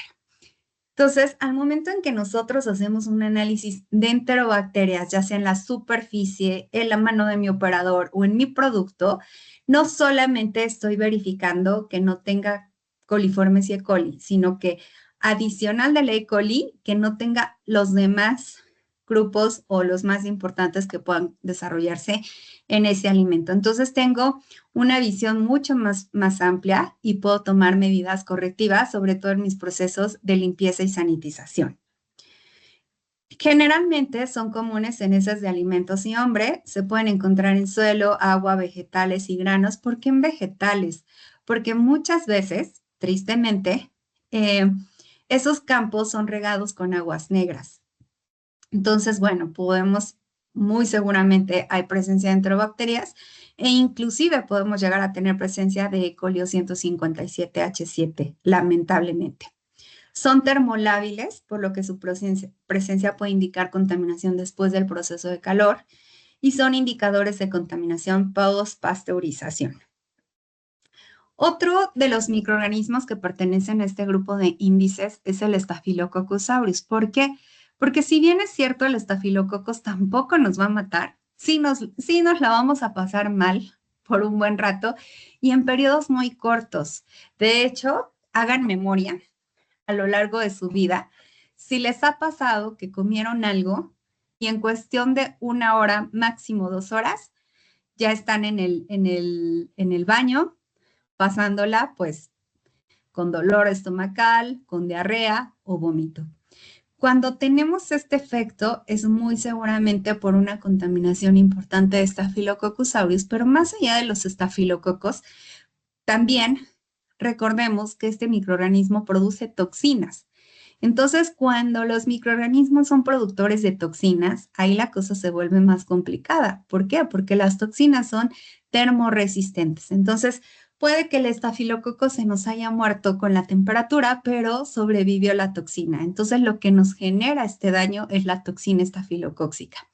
Entonces, al momento en que nosotros hacemos un análisis de enterobacterias, ya sea en la superficie, en la mano de mi operador o en mi producto, no solamente estoy verificando que no tenga coliformes y E. coli, sino que adicional de la E. coli, que no tenga los demás grupos o los más importantes que puedan desarrollarse en ese alimento. Entonces, tengo una visión mucho más amplia y puedo tomar medidas correctivas, sobre todo en mis procesos de limpieza y sanitización. Generalmente son comunes en heces de alimentos y hombre, se pueden encontrar en suelo, agua, vegetales y granos. ¿Por qué en vegetales? Porque muchas veces, tristemente, esos campos son regados con aguas negras. Entonces, bueno, muy seguramente hay presencia de enterobacterias e inclusive podemos llegar a tener presencia de E. coli 157H7, lamentablemente. Son termolábiles, por lo que su presencia puede indicar contaminación después del proceso de calor y son indicadores de contaminación post-pasteurización. Otro de los microorganismos que pertenecen a este grupo de índices es el Staphylococcus aureus. ¿Por qué? Porque si bien es cierto, el Staphylococcus tampoco nos va a matar, sí nos la vamos a pasar mal por un buen rato y en periodos muy cortos. De hecho, hagan memoria a lo largo de su vida, si les ha pasado que comieron algo y en cuestión de una hora, máximo 2 horas, ya están en el baño, pasándola pues con dolor estomacal, con diarrea o vómito. Cuando tenemos este efecto es muy seguramente por una contaminación importante de Staphylococcus aureus, pero más allá de los estafilococos, también recordemos que este microorganismo produce toxinas. Entonces, cuando los microorganismos son productores de toxinas, ahí la cosa se vuelve más complicada. ¿Por qué? Porque las toxinas son termoresistentes. Entonces, puede que el estafilococo se nos haya muerto con la temperatura, pero sobrevivió la toxina. Entonces, lo que nos genera este daño es la toxina estafilocóxica.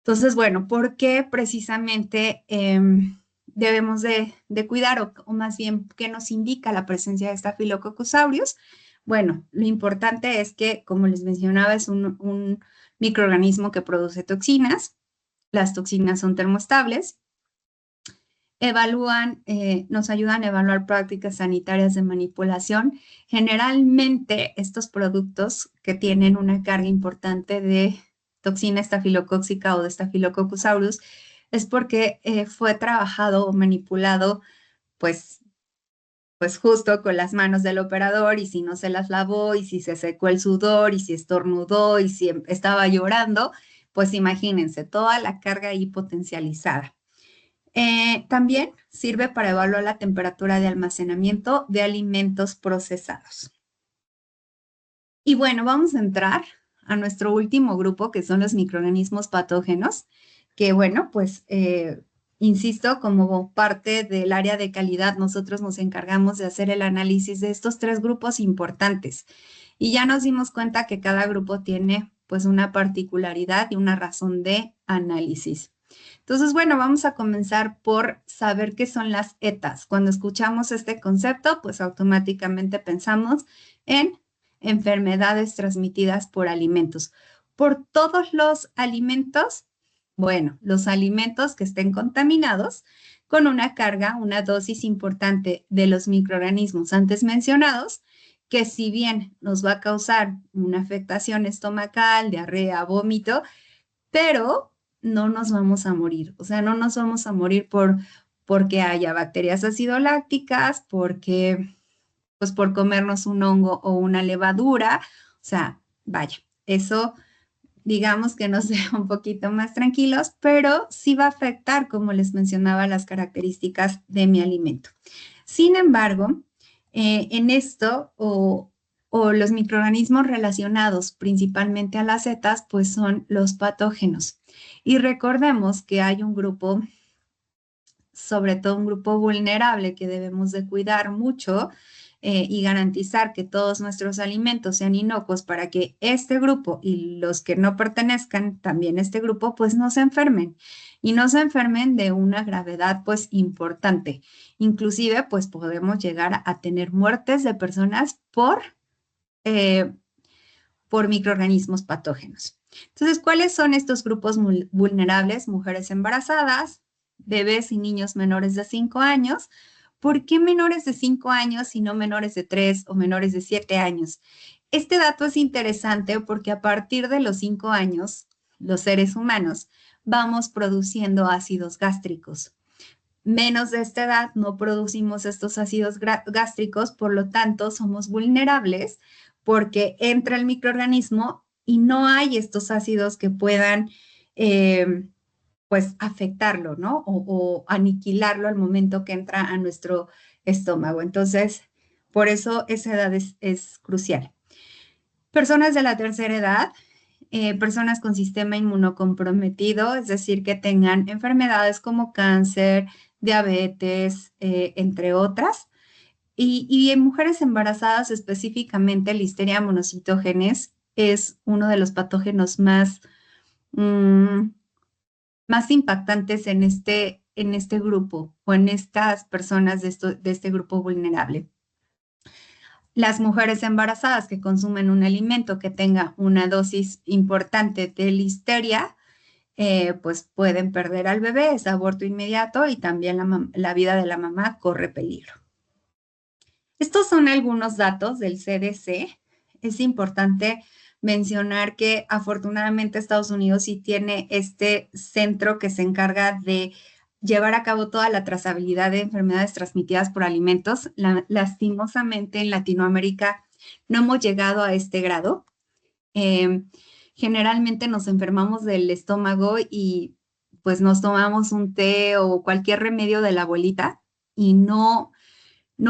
Entonces, bueno, ¿por qué precisamente debemos de cuidar o más bien qué nos indica la presencia de Staphylococcus aureus? Bueno, lo importante es que, como les mencionaba, es un microorganismo que produce toxinas. Las toxinas son termoestables. Nos ayudan a evaluar prácticas sanitarias de manipulación. Generalmente, estos productos que tienen una carga importante de toxina estafilocóxica o de Staphylococcus aureus es porque fue trabajado o manipulado, pues, pues justo con las manos del operador, y si no se las lavó, y si se secó el sudor, y si estornudó, y si estaba llorando, pues imagínense toda la carga ahí potencializada. También sirve para evaluar la temperatura de almacenamiento de alimentos procesados. Y bueno, vamos a entrar a nuestro último grupo, que son los microorganismos patógenos, que bueno, pues insisto, como parte del área de calidad, nosotros nos encargamos de hacer el análisis de estos 3 grupos importantes. Y ya nos dimos cuenta que cada grupo tiene pues una particularidad y una razón de análisis. Entonces, bueno, vamos a comenzar por saber qué son las ETAs. Cuando escuchamos este concepto, pues automáticamente pensamos en enfermedades transmitidas por alimentos. ¿Por todos los alimentos? Bueno, los alimentos que estén contaminados con una carga, una dosis importante de los microorganismos antes mencionados, que si bien nos va a causar una afectación estomacal, diarrea, vómito, pero no nos vamos a morir. O sea, no nos vamos a morir porque haya bacterias acidolácticas, porque, pues por comernos un hongo o una levadura. O sea, vaya, eso digamos que nos deja un poquito más tranquilos, pero sí va a afectar, como les mencionaba, las características de mi alimento. Sin embargo, en esto o los microorganismos relacionados principalmente a las setas, pues son los patógenos. Y recordemos que hay un grupo, sobre todo un grupo vulnerable, que debemos de cuidar mucho y garantizar que todos nuestros alimentos sean inocuos para que este grupo y los que no pertenezcan también a este grupo, pues no se enfermen y no se enfermen de una gravedad pues importante. Inclusive pues podemos llegar a tener muertes de personas eh, por microorganismos patógenos. Entonces, ¿cuáles son estos grupos vulnerables? Mujeres embarazadas, bebés y niños menores de 5 años. ¿Por qué menores de 5 años y no menores de 3 o menores de 7 años? Este dato es interesante porque a partir de los 5 años, los seres humanos vamos produciendo ácidos gástricos. Menos de esta edad no producimos estos ácidos gástricos, por lo tanto somos vulnerables porque entra el microorganismo y no hay estos ácidos que puedan pues afectarlo, ¿no? O aniquilarlo al momento que entra a nuestro estómago. Entonces, por eso esa edad es crucial. Personas de la tercera edad, personas con sistema inmunocomprometido, es decir, que tengan enfermedades como cáncer, diabetes, entre otras. Y en mujeres embarazadas, específicamente, Listeria monocytogenes es uno de los patógenos mm, más impactantes en este grupo o en estas personas de este grupo vulnerable. Las mujeres embarazadas que consumen un alimento que tenga una dosis importante de listeria, pues pueden perder al bebé, es aborto inmediato y también la vida de la mamá corre peligro. Estos son algunos datos del CDC. Es importante mencionar que afortunadamente Estados Unidos sí tiene este centro que se encarga de llevar a cabo toda la trazabilidad de enfermedades transmitidas por alimentos. Lastimosamente en Latinoamérica no hemos llegado a este grado. Eh, Generalmente nos enfermamos del estómago y pues nos tomamos un té o cualquier remedio de la abuelita y no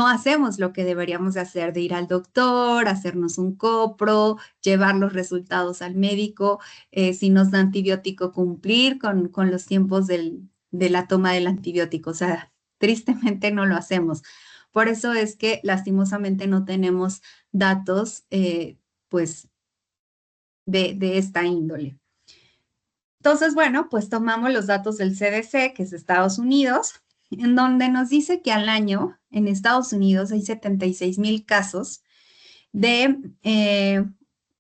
hacemos lo que deberíamos de hacer, de ir al doctor, hacernos un copro, llevar los resultados al médico, si nos da antibiótico, cumplir con los tiempos de la toma del antibiótico. O sea, tristemente no lo hacemos. Por eso es que lastimosamente no tenemos datos, pues, de esta índole. Entonces, bueno, pues tomamos los datos del CDC, que es de Estados Unidos, en donde nos dice que al año en Estados Unidos hay 76,000 casos de,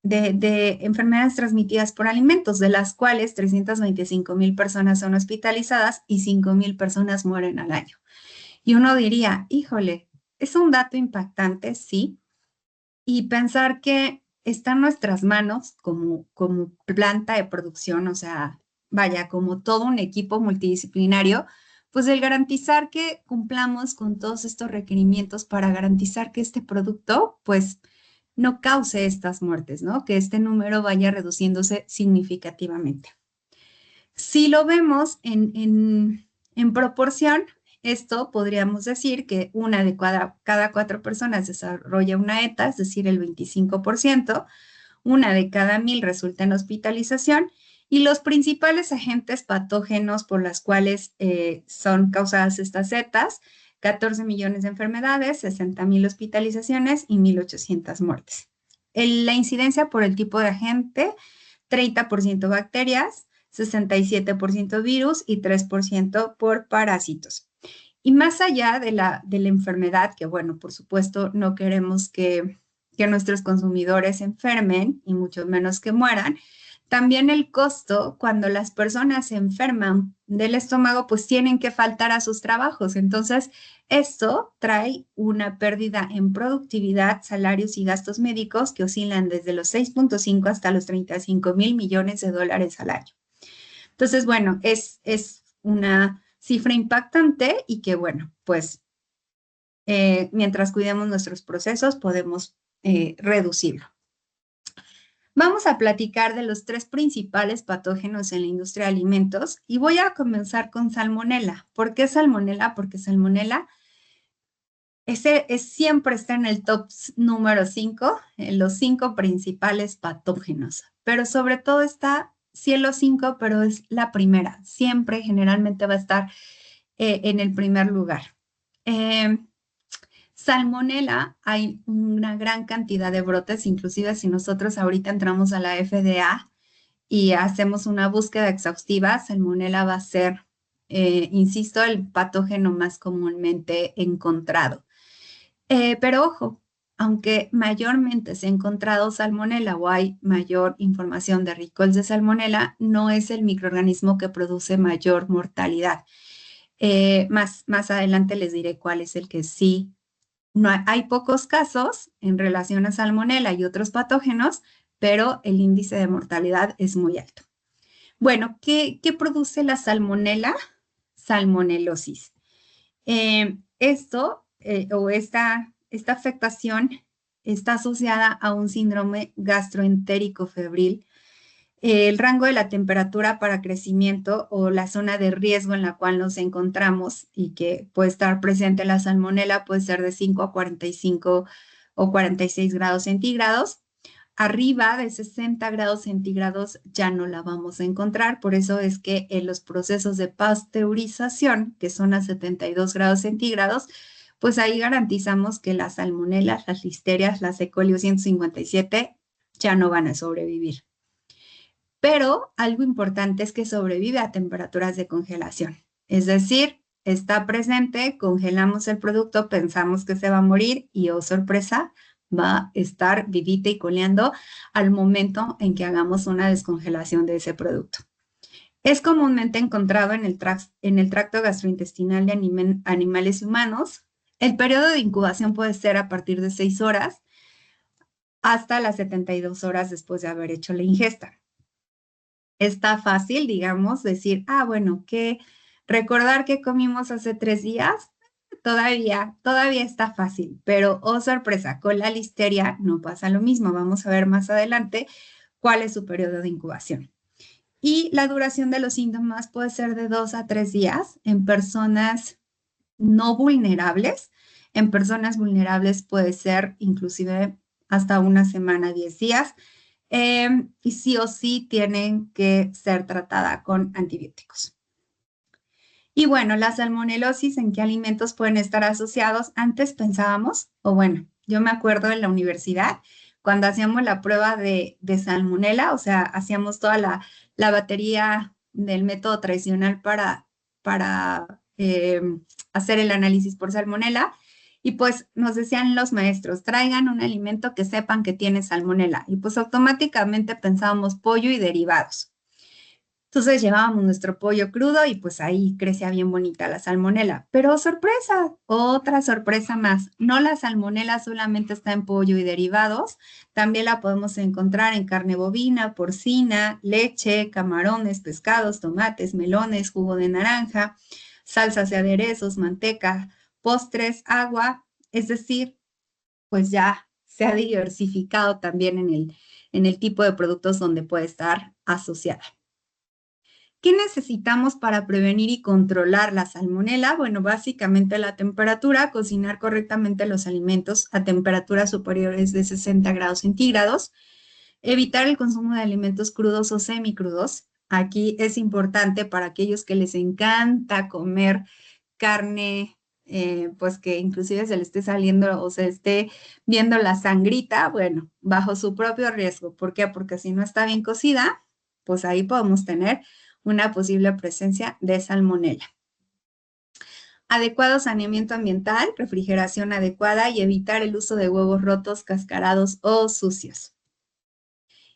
de enfermedades transmitidas por alimentos, de las cuales 325,000 personas son hospitalizadas y 5,000 personas mueren al año. Y uno diría, híjole, es un dato impactante, sí, y pensar que está en nuestras manos como planta de producción, o sea, vaya, como todo un equipo multidisciplinario, pues el garantizar que cumplamos con todos estos requerimientos para garantizar que este producto, pues, no cause estas muertes, ¿no? Que este número vaya reduciéndose significativamente. Si lo vemos en proporción, esto podríamos decir que una de cada 4 personas desarrolla una ETA, es decir, el 25%, una de cada 1,000 resulta en hospitalización y los principales agentes patógenos por las cuales son causadas estas ETAs, 14 millones de enfermedades, 60,000 hospitalizaciones y 1,800 muertes. La incidencia por el tipo de agente, 30% bacterias, 67% virus y 3% por parásitos. Y más allá de la enfermedad, que bueno, por supuesto no queremos que nuestros consumidores se enfermen y mucho menos que mueran, también el costo cuando las personas se enferman del estómago, pues tienen que faltar a sus trabajos. Entonces, esto trae una pérdida en productividad, salarios y gastos médicos que oscilan desde los 6,5 hasta los 35,000 millones de dólares al año. Entonces, bueno, es una cifra impactante y que, bueno, pues mientras cuidemos nuestros procesos podemos reducirlo. Vamos a platicar de los 3 principales patógenos en la industria de alimentos y voy a comenzar con Salmonella. ¿Por qué Salmonella? Porque Salmonella siempre está en el top número 5, en los 5 principales patógenos, pero sobre todo está, sí en los 5, pero es la primera, siempre generalmente va a estar en el primer lugar. Salmonella, hay una gran cantidad de brotes, inclusive si nosotros ahorita entramos a la FDA y hacemos una búsqueda exhaustiva, Salmonella va a ser, insisto, el patógeno más comúnmente encontrado. Pero ojo, aunque mayormente se ha encontrado Salmonella o hay mayor información de recalls de Salmonella, no es el microorganismo que produce mayor mortalidad. Más adelante les diré cuál es el que sí. No hay pocos casos en relación a Salmonella y otros patógenos, pero el índice de mortalidad es muy alto. Bueno, ¿qué produce la Salmonella? Salmonelosis. Esta afectación está asociada a un síndrome gastroentérico febril. El rango de la temperatura para crecimiento o la zona de riesgo en la cual nos encontramos y que puede estar presente la salmonela puede ser de 5 a 45 o 46 grados centígrados. Arriba de 60 grados centígrados ya no la vamos a encontrar, por eso es que en los procesos de pasteurización, que son a 72 grados centígrados, pues ahí garantizamos que las salmonelas, las listerias, las E. coli 157 ya no van a sobrevivir. Pero algo importante es que sobrevive a temperaturas de congelación. Es decir, está presente, congelamos el producto, pensamos que se va a morir y, oh sorpresa, va a estar vivita y coleando al momento en que hagamos una descongelación de ese producto. Es comúnmente encontrado en el tracto gastrointestinal de animales y humanos. El periodo de incubación puede ser a partir de 6 horas hasta las 72 horas después de haber hecho la ingesta. Está fácil, digamos, decir, bueno, que recordar que comimos hace 3 días, todavía está fácil, pero oh sorpresa, con la listeria no pasa lo mismo. Vamos a ver más adelante cuál es su periodo de incubación. Y la duración de los síntomas puede ser de 2 a 3 días en personas no vulnerables. En personas vulnerables puede ser inclusive hasta una semana, 10 días. Y sí o sí tienen que ser tratada con antibióticos. Y bueno, la salmonelosis, ¿en qué alimentos pueden estar asociados? Antes pensábamos, o bueno, yo me acuerdo en la universidad, cuando hacíamos la prueba de salmonela, o sea, hacíamos toda la batería del método tradicional para hacer el análisis por salmonela. Y pues nos decían los maestros, traigan un alimento que sepan que tiene salmonela. Y pues automáticamente pensábamos pollo y derivados. Entonces llevábamos nuestro pollo crudo y pues ahí crecía bien bonita la salmonela. Pero sorpresa, otra sorpresa más. No, la salmonela solamente está en pollo y derivados. También la podemos encontrar en carne bovina, porcina, leche, camarones, pescados, tomates, melones, jugo de naranja, salsas y aderezos, manteca, postres, agua. Es decir, pues ya se ha diversificado también en el tipo de productos donde puede estar asociada. ¿Qué necesitamos para prevenir y controlar la salmonela? Bueno, básicamente la temperatura, cocinar correctamente los alimentos a temperaturas superiores de 60 grados centígrados, evitar el consumo de alimentos crudos o semicrudos. Aquí es importante para aquellos que les encanta comer carne, pues que inclusive se le esté saliendo o se esté viendo la sangrita, bueno, bajo su propio riesgo. ¿Por qué? Porque si no está bien cocida, pues ahí podemos tener una posible presencia de salmonela. Adecuado saneamiento ambiental, refrigeración adecuada y evitar el uso de huevos rotos, cascarados o sucios.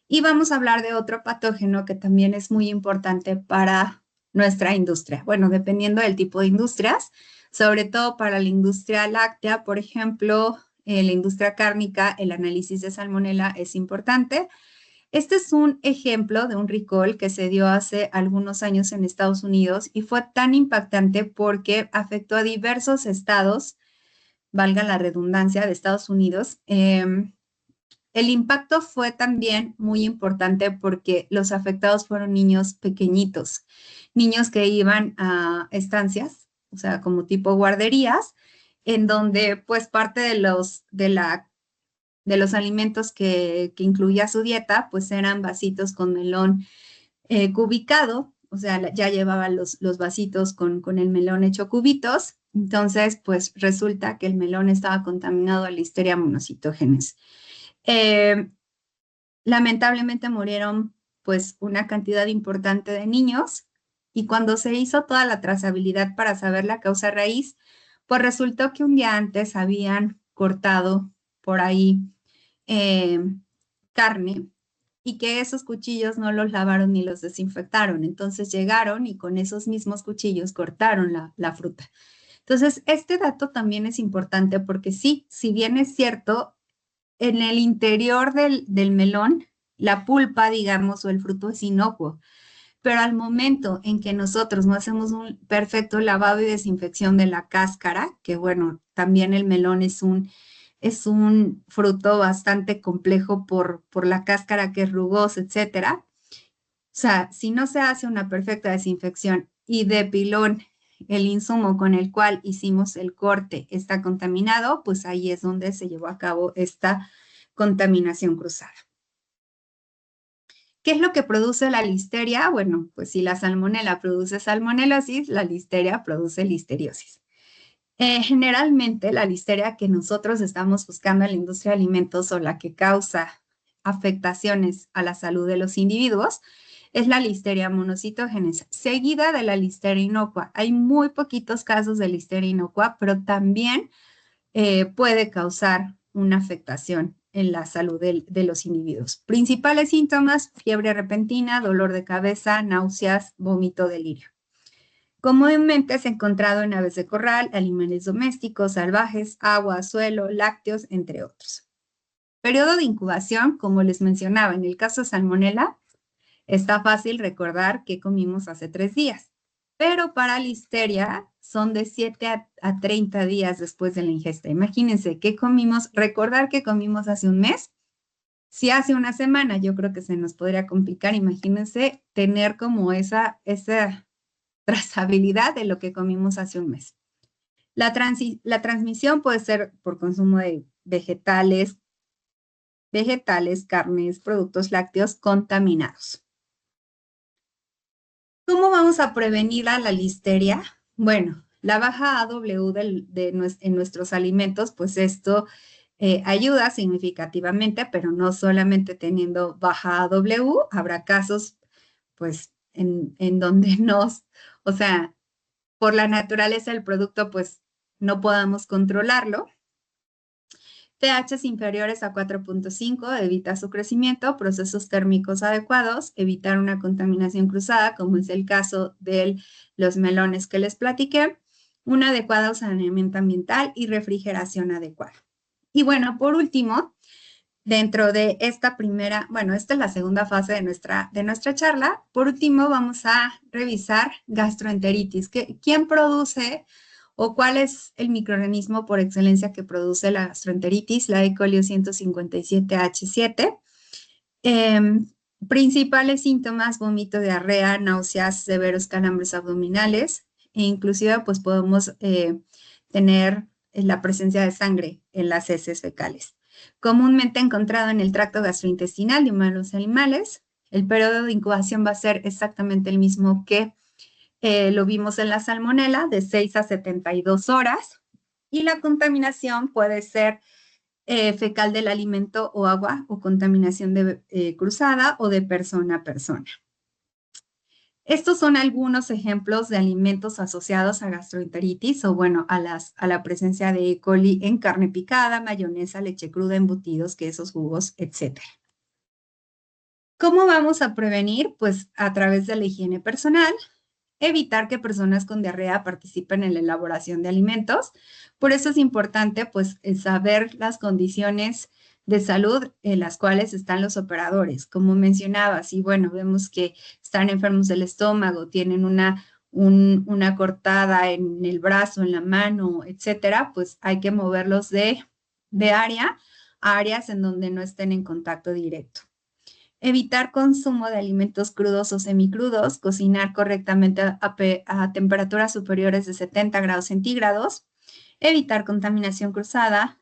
Y vamos a hablar de otro patógeno que también es muy importante para nuestra industria. Bueno, dependiendo del tipo de industrias, sobre todo para la industria láctea, por ejemplo, la industria cárnica, el análisis de salmonela es importante. Este es un ejemplo de un recall que se dio hace algunos años en Estados Unidos y fue tan impactante porque afectó a diversos estados, valga la redundancia, de Estados Unidos. El impacto fue también muy importante porque los afectados fueron niños pequeñitos, niños que iban a estancias, o sea, como tipo guarderías, en donde pues parte de los alimentos que incluía su dieta, pues eran vasitos con melón cubicado, o sea, ya llevaban los vasitos con el melón hecho cubitos. Entonces, pues resulta que el melón estaba contaminado a Listeria monocytogenes. Eh, Lamentablemente murieron pues una cantidad importante de niños y cuando se hizo toda la trazabilidad para saber la causa raíz, pues resultó que un día antes habían cortado por ahí eh, carne y que esos cuchillos no los lavaron ni los desinfectaron. Entonces llegaron y con esos mismos cuchillos cortaron la fruta. Entonces, este dato también es importante porque sí, si bien es cierto, en el interior del melón, la pulpa, digamos, o el fruto es inocuo, pero al momento en que nosotros no hacemos un perfecto lavado y desinfección de la cáscara, que bueno, también el melón es un fruto bastante complejo por la cáscara que es rugosa, etcétera. O sea, si no se hace una perfecta desinfección y de pilón el insumo con el cual hicimos el corte está contaminado, pues ahí es donde se llevó a cabo esta contaminación cruzada. ¿Qué es lo que produce la listeria? Bueno, pues si la salmonela produce salmonelosis, la listeria produce listeriosis. Generalmente la listeria que nosotros estamos buscando en la industria de alimentos o la que causa afectaciones a la salud de los individuos es la listeria monocytogenes, seguida de la listeria inocua. Hay muy poquitos casos de listeria inocua, pero también puede causar una afectación en la salud de los individuos. Principales síntomas: fiebre repentina, dolor de cabeza, náuseas, vómito, delirio. Comúnmente es encontrado en aves de corral, animales domésticos, salvajes, agua, suelo, lácteos, entre otros. Periodo de incubación, como les mencionaba, en el caso de salmonela, está fácil recordar que comimos hace 3 días, pero para listeria son de 7 a 30 días después de la ingesta. Imagínense qué comimos, recordar que comimos hace un mes. Si hace una semana, yo creo que se nos podría complicar. Imagínense tener como esa trazabilidad de lo que comimos hace un mes. La transmisión puede ser por consumo de vegetales, carnes, productos lácteos contaminados. ¿Cómo vamos a prevenir a la listeria? Bueno, la baja AW en nuestros alimentos, pues esto ayuda significativamente, pero no solamente teniendo baja AW, habrá casos pues en donde o sea, por la naturaleza del producto, pues no podamos controlarlo. pHs inferiores a 4.5, evita su crecimiento, procesos térmicos adecuados, evitar una contaminación cruzada, como es el caso de los melones que les platiqué, un adecuado saneamiento ambiental y refrigeración adecuada. Y bueno, por último, dentro de esta primera, bueno, esta es la segunda fase de nuestra charla. Por último, vamos a revisar gastroenteritis. ¿Quién produce o cuál es el microorganismo por excelencia que produce la gastroenteritis? La E. coli 157H7. Principales síntomas: vómito, diarrea, náuseas, severos calambres abdominales e inclusive pues podemos tener la presencia de sangre en las heces fecales. Comúnmente encontrado en el tracto gastrointestinal de humanos y animales. El periodo de incubación va a ser exactamente el mismo que lo vimos en la salmonela, de 6 a 72 horas. Y la contaminación puede ser fecal del alimento o agua, o contaminación cruzada o de persona a persona. Estos son algunos ejemplos de alimentos asociados a gastroenteritis o, bueno, a la presencia de E. coli en carne picada, mayonesa, leche cruda, embutidos, quesos, jugos, etc. ¿Cómo vamos a prevenir? Pues a través de la higiene personal, evitar que personas con diarrea participen en la elaboración de alimentos. Por eso es importante, pues, saber las condiciones de salud en las cuales están los operadores. Como mencionaba, si, bueno, vemos que están enfermos del estómago, tienen una cortada en el brazo, en la mano, etcétera, pues hay que moverlos de área a áreas en donde no estén en contacto directo. Evitar consumo de alimentos crudos o semicrudos, cocinar correctamente a temperaturas superiores de 70 grados centígrados, evitar contaminación cruzada,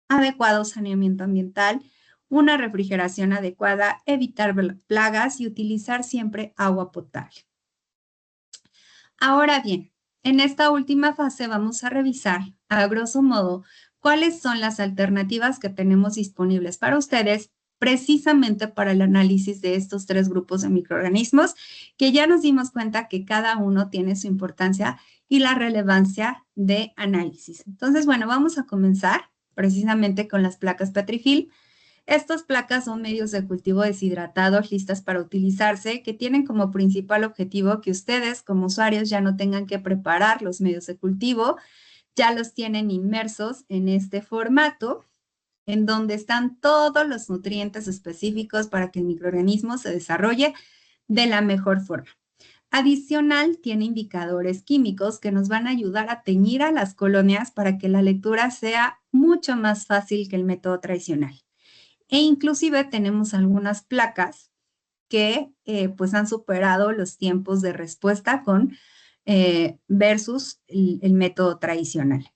adecuado saneamiento ambiental, una refrigeración adecuada, evitar plagas y utilizar siempre agua potable. Ahora bien, en esta última fase vamos a revisar, a grosso modo, cuáles son las alternativas que tenemos disponibles para ustedes precisamente para el análisis de estos tres grupos de microorganismos, que ya nos dimos cuenta que cada uno tiene su importancia y la relevancia de análisis. Entonces, bueno, vamos a comenzar precisamente con las placas Petrifilm. Estas placas son medios de cultivo deshidratados listas para utilizarse, que tienen como principal objetivo que ustedes como usuarios ya no tengan que preparar los medios de cultivo, ya los tienen inmersos en este formato, en donde están todos los nutrientes específicos para que el microorganismo se desarrolle de la mejor forma. Adicional, tiene indicadores químicos que nos van a ayudar a teñir a las colonias para que la lectura sea mucho más fácil que el método tradicional. E inclusive tenemos algunas placas que pues han superado los tiempos de respuesta versus el método tradicional.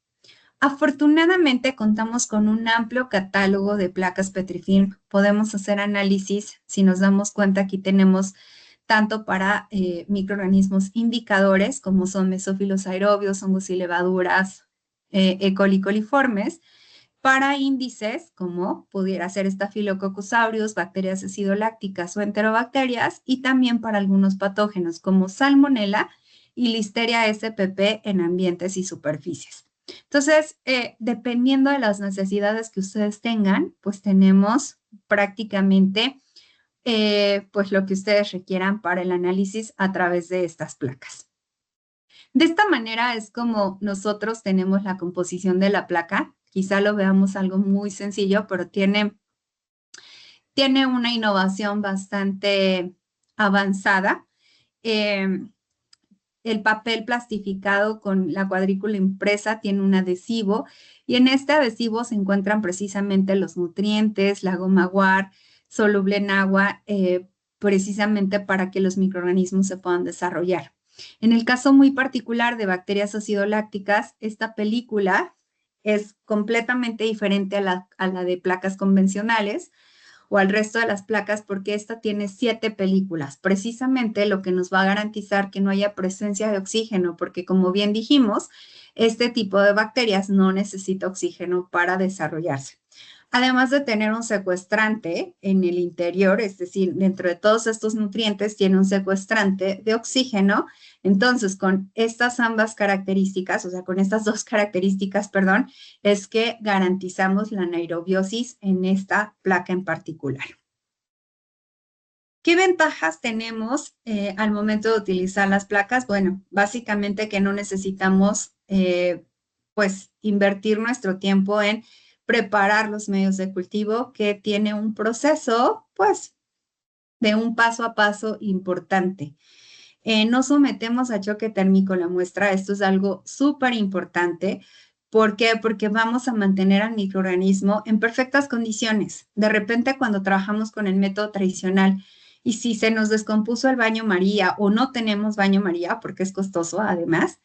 Afortunadamente contamos con un amplio catálogo de placas Petrifilm. Podemos hacer análisis. Si nos damos cuenta, aquí tenemos tanto para microorganismos indicadores, como son mesófilos aerobios, hongos y levaduras, E. coli coliformes, para índices, como pudiera ser Staphylococcus aureus, bacterias acidolácticas o enterobacterias, y también para algunos patógenos como Salmonella y Listeria spp en ambientes y superficies. Entonces, dependiendo de las necesidades que ustedes tengan, pues tenemos prácticamente pues lo que ustedes requieran para el análisis a través de estas placas. De esta manera es como nosotros tenemos la composición de la placa. Quizá lo veamos algo muy sencillo, pero tiene una innovación bastante avanzada. El papel plastificado con la cuadrícula impresa tiene un adhesivo, y en este adhesivo se encuentran precisamente los nutrientes, la goma guar, soluble en agua, precisamente para que los microorganismos se puedan desarrollar. En el caso muy particular de bacterias acidolácticas, esta película es completamente diferente a la de placas convencionales o al resto de las placas, porque esta tiene 7 películas, precisamente lo que nos va a garantizar que no haya presencia de oxígeno, porque como bien dijimos, este tipo de bacterias no necesita oxígeno para desarrollarse. Además de tener un secuestrante en el interior, es decir, dentro de todos estos nutrientes tiene un secuestrante de oxígeno. Entonces, con estas ambas características, o sea, con estas dos características, perdón, es que garantizamos la anaerobiosis en esta placa en particular. ¿Qué ventajas tenemos al momento de utilizar las placas? Bueno, básicamente que no necesitamos pues invertir nuestro tiempo en preparar los medios de cultivo, que tiene un proceso pues de un paso a paso importante. No sometemos a choque térmico la muestra, esto es algo súper importante. ¿Por qué? Porque vamos a mantener al microorganismo en perfectas condiciones. De repente, cuando trabajamos con el método tradicional y si se nos descompuso el baño María o no tenemos baño María, porque es costoso además,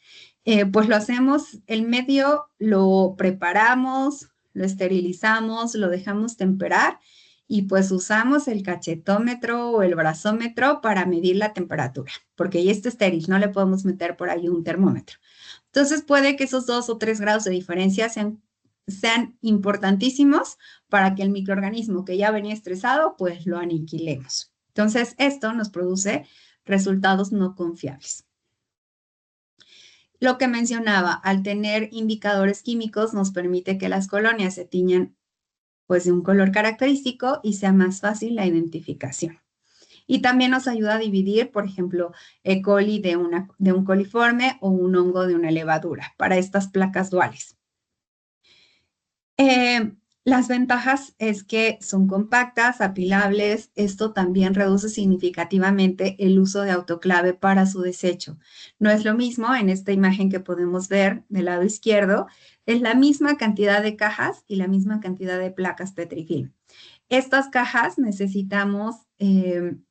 pues lo hacemos, el medio lo preparamos, lo esterilizamos, lo dejamos temperar y pues usamos el cachetómetro o el brazómetro para medir la temperatura, porque ya está estéril, no le podemos meter por ahí un termómetro. Entonces puede que esos 2 o 3 grados de diferencia sean importantísimos para que el microorganismo que ya venía estresado, pues lo aniquilemos. Entonces esto nos produce resultados no confiables. Lo que mencionaba, al tener indicadores químicos nos permite que las colonias se tiñan pues de un color característico y sea más fácil la identificación. Y también nos ayuda a dividir, por ejemplo, E. coli de un coliforme o un hongo de una levadura para estas placas duales. Las ventajas es que son compactas, apilables. Esto también reduce significativamente el uso de autoclave para su desecho. No es lo mismo en esta imagen que podemos ver del lado izquierdo. Es la misma cantidad de cajas y la misma cantidad de placas Petrifilm. Estas cajas necesitamos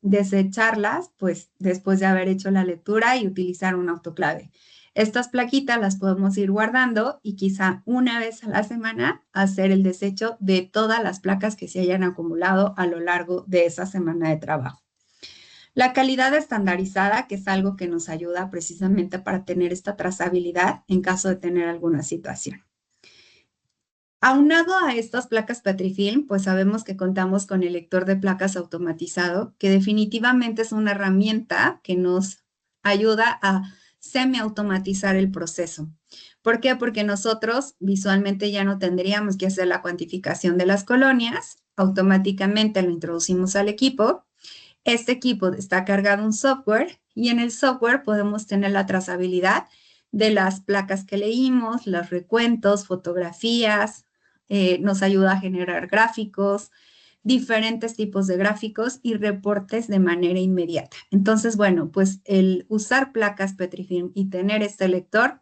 desecharlas pues, después de haber hecho la lectura y utilizar un autoclave. Estas plaquitas las podemos ir guardando y quizá una vez a la semana hacer el desecho de todas las placas que se hayan acumulado a lo largo de esa semana de trabajo. La calidad estandarizada, que es algo que nos ayuda precisamente para tener esta trazabilidad en caso de tener alguna situación. Aunado a estas placas Petrifilm, pues sabemos que contamos con el lector de placas automatizado, que definitivamente es una herramienta que nos ayuda a semiautomatizar el proceso. ¿Por qué? Porque nosotros visualmente ya no tendríamos que hacer la cuantificación de las colonias, automáticamente lo introducimos al equipo. Este equipo está cargado un software y en el software podemos tener la trazabilidad de las placas que leímos, los recuentos, fotografías, nos ayuda a generar gráficos, diferentes tipos de gráficos y reportes de manera inmediata. Entonces, bueno, pues el usar placas Petrifilm y tener este lector,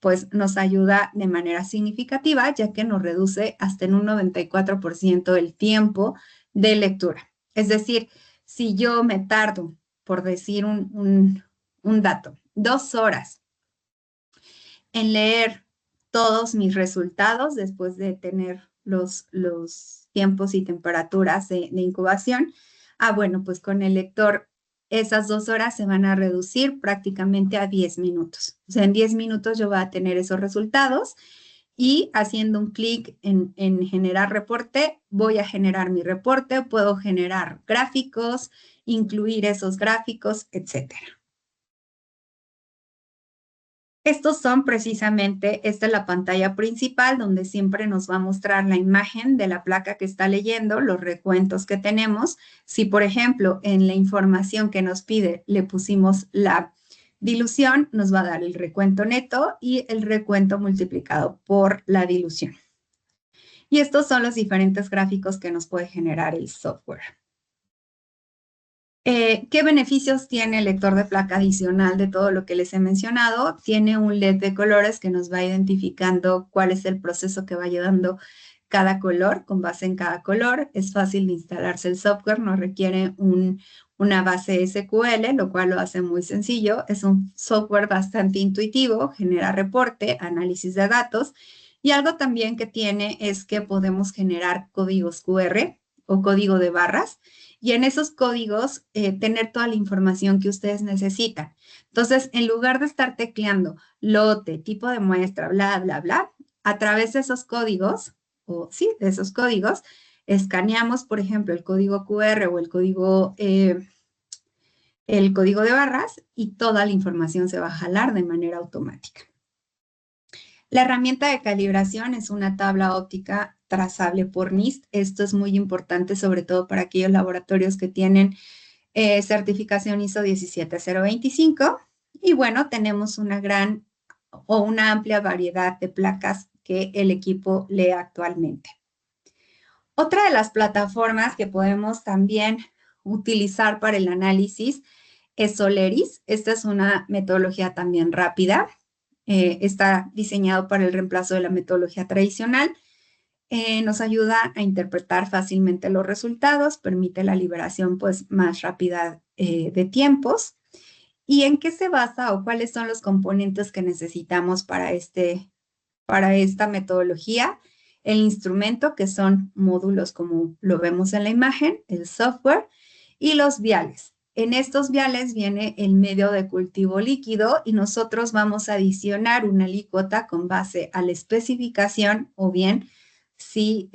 pues nos ayuda de manera significativa, ya que nos reduce hasta en un 94% el tiempo de lectura. Es decir, si yo me tardo, por decir un dato, 2 horas en leer todos mis resultados después de tener los tiempos y temperaturas de incubación. Bueno, pues con el lector esas 2 horas se van a reducir prácticamente a 10 minutos. O sea, en 10 minutos yo voy a tener esos resultados y haciendo un clic en generar reporte, voy a generar mi reporte, puedo generar gráficos, incluir esos gráficos, etcétera. Estos son precisamente, esta es la pantalla principal donde siempre nos va a mostrar la imagen de la placa que está leyendo, los recuentos que tenemos. Si, por ejemplo, en la información que nos pide le pusimos la dilución, nos va a dar el recuento neto y el recuento multiplicado por la dilución. Y estos son los diferentes gráficos que nos puede generar el software. ¿Qué beneficios tiene el lector de placa adicional de todo lo que les he mencionado? Tiene un LED de colores que nos va identificando cuál es el proceso que va llevando cada color, con base en cada color. Es fácil de instalarse el software, no requiere una base SQL, lo cual lo hace muy sencillo. Es un software bastante intuitivo, genera reporte, análisis de datos. Y algo también que tiene es que podemos generar códigos QR o código de barras y en esos códigos tener toda la información que ustedes necesitan. Entonces, en lugar de estar tecleando lote, tipo de muestra, bla, bla, bla, a través de esos códigos o sí, de esos códigos, escaneamos, por ejemplo, el código QR o el código de barras y toda la información se va a jalar de manera automática. La herramienta de calibración es una tabla óptica trazable por NIST. Esto es muy importante, sobre todo para aquellos laboratorios que tienen certificación ISO 17025. Y bueno, tenemos una gran o una amplia variedad de placas que el equipo lee actualmente. Otra de las plataformas que podemos también utilizar para el análisis es Soleris. Esta es una metodología también rápida. Está diseñado para el reemplazo de la metodología tradicional. Nos ayuda a interpretar fácilmente los resultados, permite la liberación pues, más rápida de tiempos. ¿Y en qué se basa o cuáles son los componentes que necesitamos para esta metodología? El instrumento, que son módulos como lo vemos en la imagen, el software, y los viales. En estos viales viene el medio de cultivo líquido y nosotros vamos a adicionar una alícuota con base a la especificación o bien si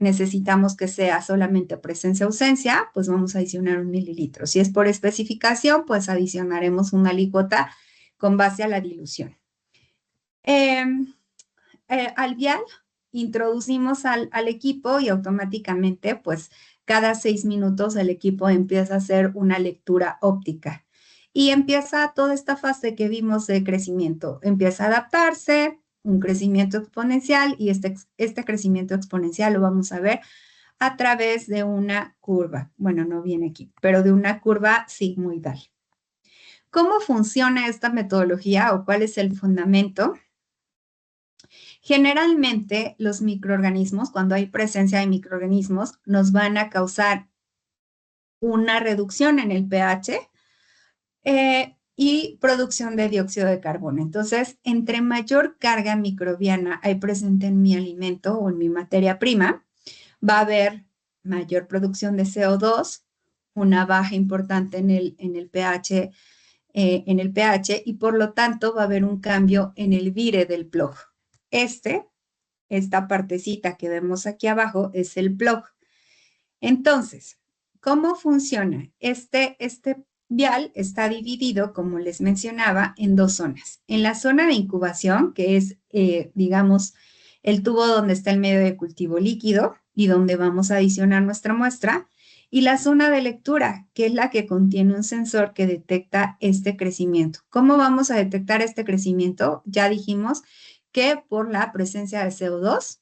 necesitamos que sea solamente presencia-ausencia, pues vamos a adicionar 1 mililitro. Si es por especificación, pues adicionaremos una alícuota con base a la dilución. Al vial introducimos al equipo y automáticamente, pues cada 6 minutos el equipo empieza a hacer una lectura óptica y empieza toda esta fase que vimos de crecimiento. Empieza a adaptarse, un crecimiento exponencial y este crecimiento exponencial lo vamos a ver a través de una curva. Bueno, no viene aquí, pero de una curva sigmoidal. ¿Cómo funciona esta metodología o cuál es el fundamento? Generalmente los microorganismos, cuando hay presencia de microorganismos, nos van a causar una reducción en el pH y producción de dióxido de carbono. Entonces, entre mayor carga microbiana hay presente en mi alimento o en mi materia prima, va a haber mayor producción de CO2, una baja importante en el pH, y por lo tanto va a haber un cambio en el vire del plog. Esta partecita que vemos aquí abajo es el plog. Entonces, ¿cómo funciona? Este vial está dividido, como les mencionaba, en dos zonas. En la zona de incubación, que es, digamos, el tubo donde está el medio de cultivo líquido y donde vamos a adicionar nuestra muestra, y la zona de lectura, que es la que contiene un sensor que detecta este crecimiento. ¿Cómo vamos a detectar este crecimiento? Ya dijimos que por la presencia de CO2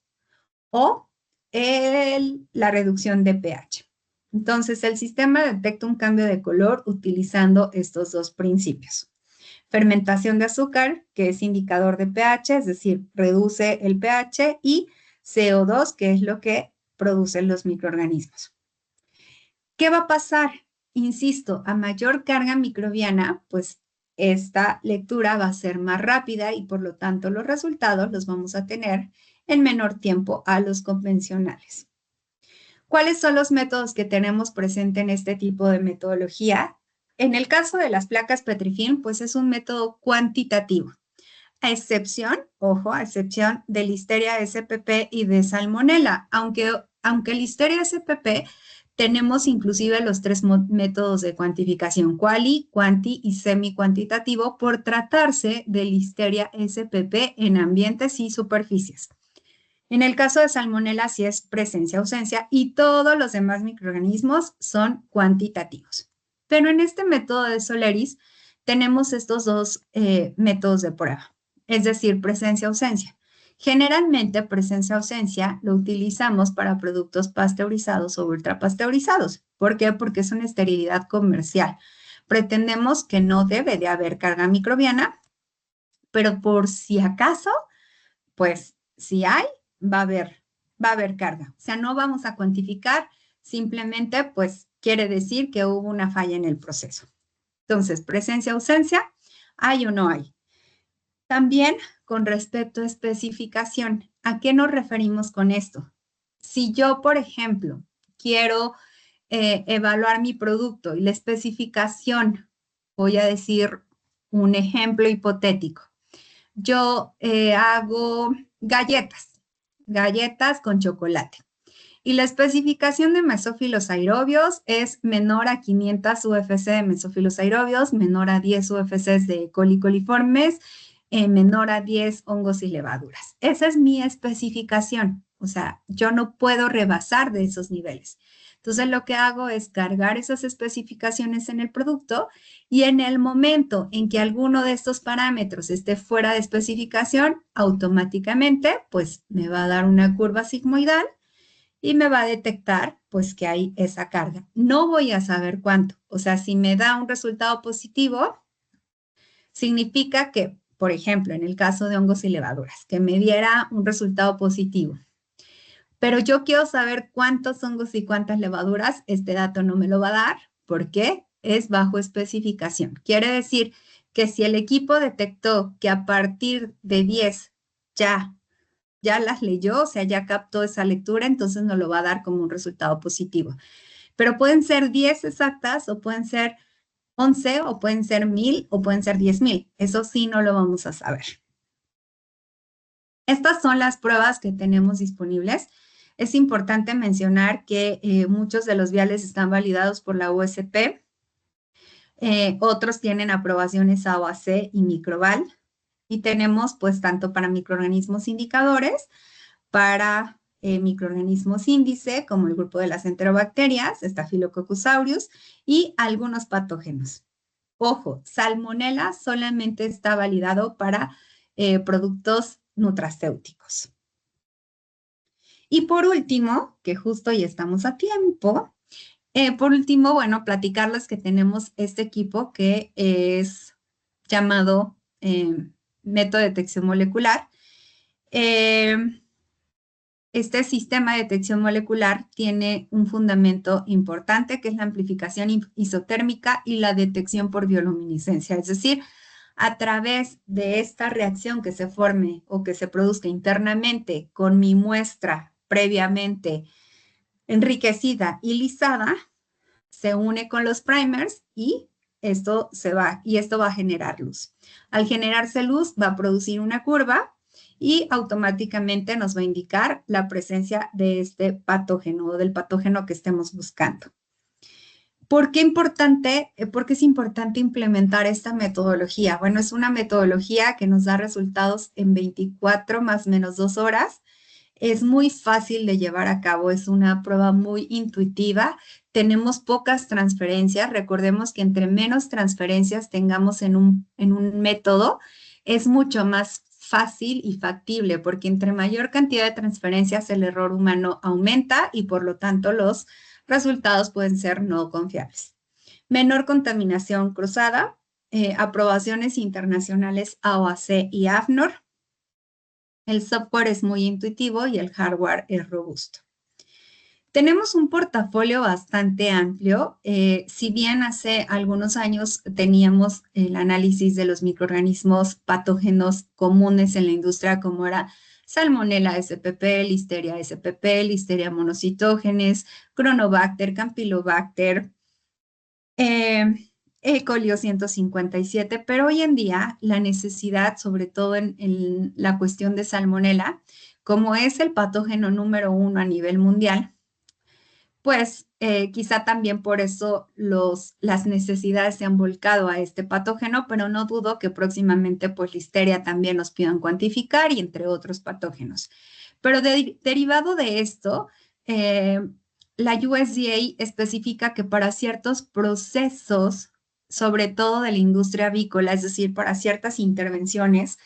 o la reducción de pH. Entonces, el sistema detecta un cambio de color utilizando estos dos principios. Fermentación de azúcar, que es indicador de pH, es decir, reduce el pH, y CO2, que es lo que producen los microorganismos. ¿Qué va a pasar? Insisto, a mayor carga microbiana, pues esta lectura va a ser más rápida y por lo tanto los resultados los vamos a tener en menor tiempo a los convencionales. ¿Cuáles son los métodos que tenemos presente en este tipo de metodología? En el caso de las placas Petrifilm, pues es un método cuantitativo, a excepción, ojo, a excepción de Listeria spp y de Salmonella, aunque Listeria spp tenemos inclusive los tres métodos de cuantificación, quali, quanti y semi-cuantitativo, por tratarse de Listeria spp en ambientes y superficies. En el caso de Salmonella sí es presencia-ausencia y todos los demás microorganismos son cuantitativos. Pero en este método de Soleris tenemos estos dos métodos de prueba, es decir, presencia-ausencia. Generalmente presencia-ausencia lo utilizamos para productos pasteurizados o ultrapasteurizados. ¿Por qué? Porque es una esterilidad comercial. Pretendemos que no debe de haber carga microbiana, pero por si acaso, pues si hay, va a haber carga. O sea, no vamos a cuantificar, simplemente pues quiere decir que hubo una falla en el proceso. Entonces, presencia-ausencia, ¿hay o no hay? También con respecto a especificación, ¿a qué nos referimos con esto? Si yo, por ejemplo, quiero evaluar mi producto y la especificación, voy a decir un ejemplo hipotético. Yo hago galletas galletas con chocolate. Y la especificación de mesófilos aerobios es menor a 500 UFC de mesófilos aerobios, menor a 10 UFCs de coliformes, menor a 10 hongos y levaduras. Esa es mi especificación. O sea, yo no puedo rebasar de esos niveles. Entonces, lo que hago es cargar esas especificaciones en el producto y en el momento en que alguno de estos parámetros esté fuera de especificación, automáticamente, pues me va a dar una curva sigmoidal y me va a detectar pues que hay esa carga. No voy a saber cuánto. O sea, si me da un resultado positivo, significa que, por ejemplo, en el caso de hongos y levaduras, que me diera un resultado positivo. Pero yo quiero saber cuántos hongos y cuántas levaduras, este dato no me lo va a dar porque es bajo especificación. Quiere decir que si el equipo detectó que a partir de 10 ya las leyó, o sea, ya captó esa lectura, entonces nos lo va a dar como un resultado positivo. Pero pueden ser 10 exactas o pueden ser 11 o pueden ser 1000 o pueden ser 10,000. Eso sí no lo vamos a saber. Estas son las pruebas que tenemos disponibles. Es importante mencionar que muchos de los viales están validados por la USP. Otros tienen aprobaciones AOAC y Microval. Y tenemos pues tanto para microorganismos indicadores, para microorganismos índice, como el grupo de las enterobacterias, Staphylococcus aureus, y algunos patógenos. Ojo, Salmonella solamente está validado para productos nutracéuticos. Y por último, que justo ya estamos a tiempo, por último, bueno, platicarles que tenemos este equipo que es llamado método de detección molecular. Este sistema de detección molecular tiene un fundamento importante que es la amplificación isotérmica y la detección por bioluminiscencia, es decir, a través de esta reacción que se forme o que se produzca internamente con mi muestra previamente enriquecida y lisada, se une con los primers y esto va a generar luz. Al generarse luz va a producir una curva y automáticamente nos va a indicar la presencia de este patógeno o del patógeno que estemos buscando. ¿Por qué es importante implementar esta metodología? Bueno, es una metodología que nos da resultados en 24 más menos 2 horas. Es muy fácil de llevar a cabo, es una prueba muy intuitiva. Tenemos pocas transferencias. Recordemos que entre menos transferencias tengamos en un método, es mucho más fácil y factible, porque entre mayor cantidad de transferencias el error humano aumenta y por lo tanto los resultados pueden ser no confiables. Menor contaminación cruzada, aprobaciones internacionales AOAC y AFNOR. El software es muy intuitivo y el hardware es robusto. Tenemos un portafolio bastante amplio. Si bien hace algunos años teníamos el análisis de los microorganismos patógenos comunes en la industria, como era Salmonella spp, Listeria spp, Listeria monocitógenes, Cronobacter, Campylobacter, E. coli 157, pero hoy en día la necesidad, sobre todo en la cuestión de Salmonella, como es el patógeno número 1 a nivel mundial, pues quizá también por eso las necesidades se han volcado a este patógeno, pero no dudo que próximamente pues Listeria también nos pidan cuantificar y entre otros patógenos. Pero derivado de esto, la USDA especifica que para ciertos procesos, sobre todo de la industria avícola, es decir, para ciertas intervenciones,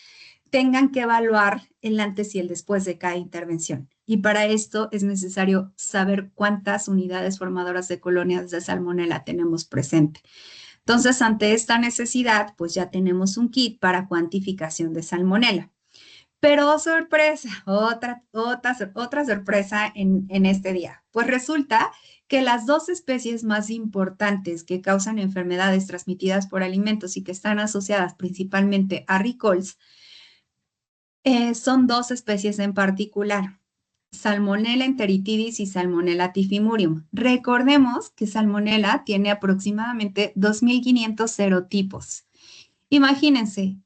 tengan que evaluar el antes y el después de cada intervención. Y para esto es necesario saber cuántas unidades formadoras de colonias de Salmonella tenemos presente. Entonces, ante esta necesidad, pues ya tenemos un kit para cuantificación de Salmonella. Pero sorpresa, otra sorpresa en este día. Pues resulta que las 2 especies más importantes que causan enfermedades transmitidas por alimentos y que están asociadas principalmente a recalls son 2 especies en particular, Salmonella enteritidis y Salmonella typhimurium. Recordemos que Salmonella tiene aproximadamente 2.500 serotipos. Imagínense,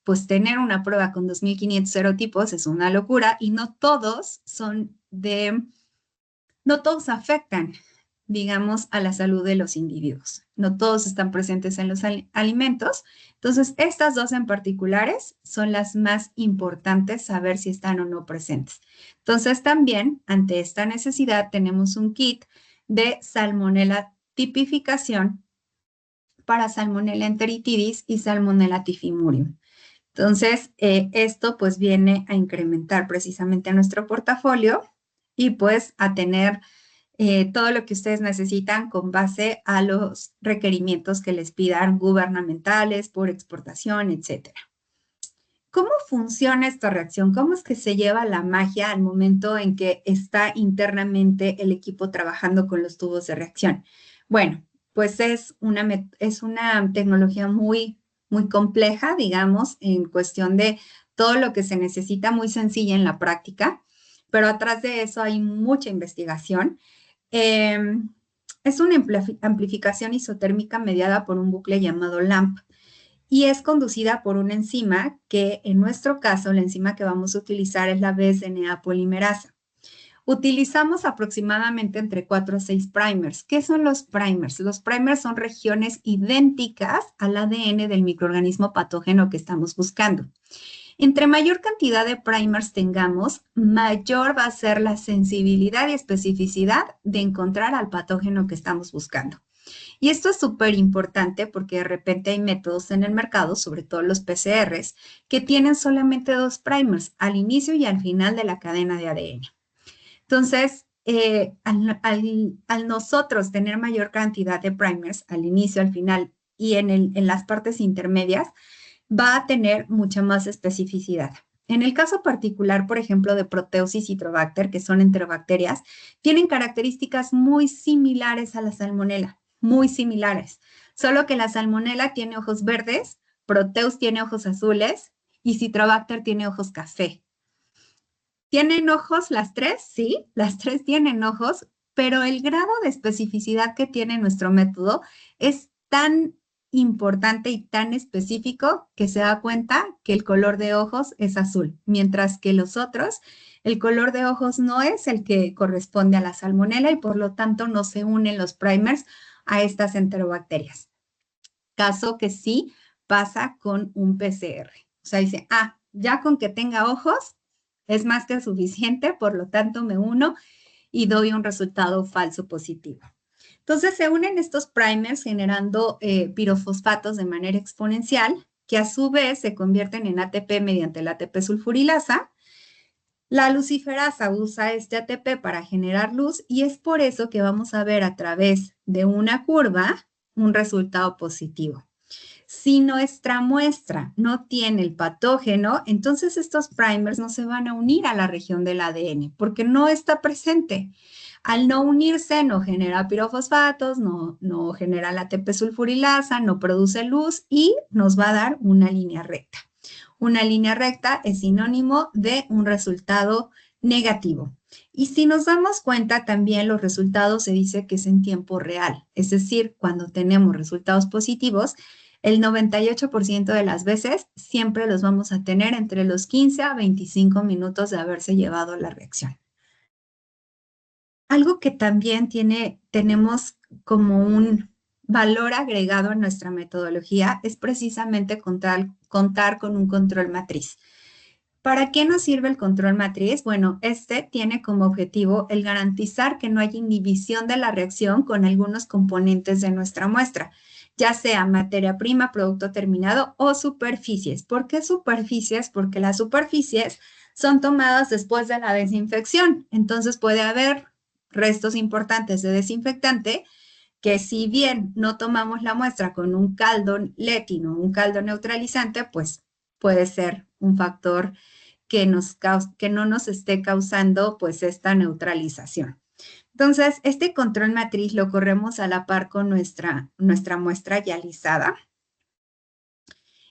pues tener una prueba con 2.500 serotipos es una locura y no todos no todos afectan, digamos, a la salud de los individuos. No todos están presentes en los alimentos. Entonces, estas dos en particulares son las más importantes, saber si están o no presentes. Entonces, también, ante esta necesidad, tenemos un kit de Salmonella tipificación para Salmonella enteritidis y Salmonella typhimurium. Entonces, esto pues viene a incrementar precisamente nuestro portafolio y pues a tener todo lo que ustedes necesitan con base a los requerimientos que les pidan gubernamentales por exportación, etcétera. ¿Cómo funciona esta reacción? ¿Cómo es que se lleva la magia al momento en que está internamente el equipo trabajando con los tubos de reacción? Bueno, pues es una tecnología muy compleja, digamos, en cuestión de todo lo que se necesita, muy sencilla en la práctica, pero atrás de eso hay mucha investigación. Es una amplificación isotérmica mediada por un bucle llamado LAMP y es conducida por una enzima que, en nuestro caso, la enzima que vamos a utilizar es la BSNA polimerasa. Utilizamos aproximadamente entre 4 a 6 primers. ¿Qué son los primers? Los primers son regiones idénticas al ADN del microorganismo patógeno que estamos buscando. Entre mayor cantidad de primers tengamos, mayor va a ser la sensibilidad y especificidad de encontrar al patógeno que estamos buscando. Y esto es súper importante porque de repente hay métodos en el mercado, sobre todo los PCRs, que tienen solamente 2 primers, al inicio y al final de la cadena de ADN. Entonces, al nosotros tener mayor cantidad de primers al inicio, al final y en las partes intermedias, va a tener mucha más especificidad. En el caso particular, por ejemplo, de Proteus y Citrobacter, que son enterobacterias, tienen características muy similares a la salmonela, muy similares, solo que la salmonela tiene ojos verdes, Proteus tiene ojos azules y Citrobacter tiene ojos café. ¿Tienen ojos las tres? Sí, las tres tienen ojos, pero el grado de especificidad que tiene nuestro método es tan importante y tan específico que se da cuenta que el color de ojos es azul, mientras que los otros, el color de ojos no es el que corresponde a la salmonela y por lo tanto no se unen los primers a estas enterobacterias. Caso que sí pasa con un PCR. O sea, dice, ya con que tenga ojos es más que suficiente, por lo tanto me uno y doy un resultado falso positivo. Entonces se unen estos primers generando pirofosfatos de manera exponencial, que a su vez se convierten en ATP mediante la ATP sulfurilasa. La luciferasa usa este ATP para generar luz y es por eso que vamos a ver a través de una curva un resultado positivo. Si nuestra muestra no tiene el patógeno, entonces estos primers no se van a unir a la región del ADN porque no está presente. Al no unirse, no genera pirofosfatos, no genera la ATP sulfurilasa, no produce luz y nos va a dar una línea recta. Una línea recta es sinónimo de un resultado negativo. Y si nos damos cuenta, también los resultados se dice que es en tiempo real. Es decir, cuando tenemos resultados positivos, el 98% de las veces siempre los vamos a tener entre los 15 a 25 minutos de haberse llevado la reacción. Algo que también tenemos como un valor agregado en nuestra metodología es precisamente contar con un control matriz. ¿Para qué nos sirve el control matriz? Bueno, este tiene como objetivo el garantizar que no haya inhibición de la reacción con algunos componentes de nuestra muestra, ya sea materia prima, producto terminado o superficies. ¿Por qué superficies? Porque las superficies son tomadas después de la desinfección. Entonces puede haber restos importantes de desinfectante que si bien no tomamos la muestra con un caldo létino, un caldo neutralizante, pues puede ser un factor que no nos esté causando pues esta neutralización. Entonces, este control matriz lo corremos a la par con nuestra muestra ya alisada.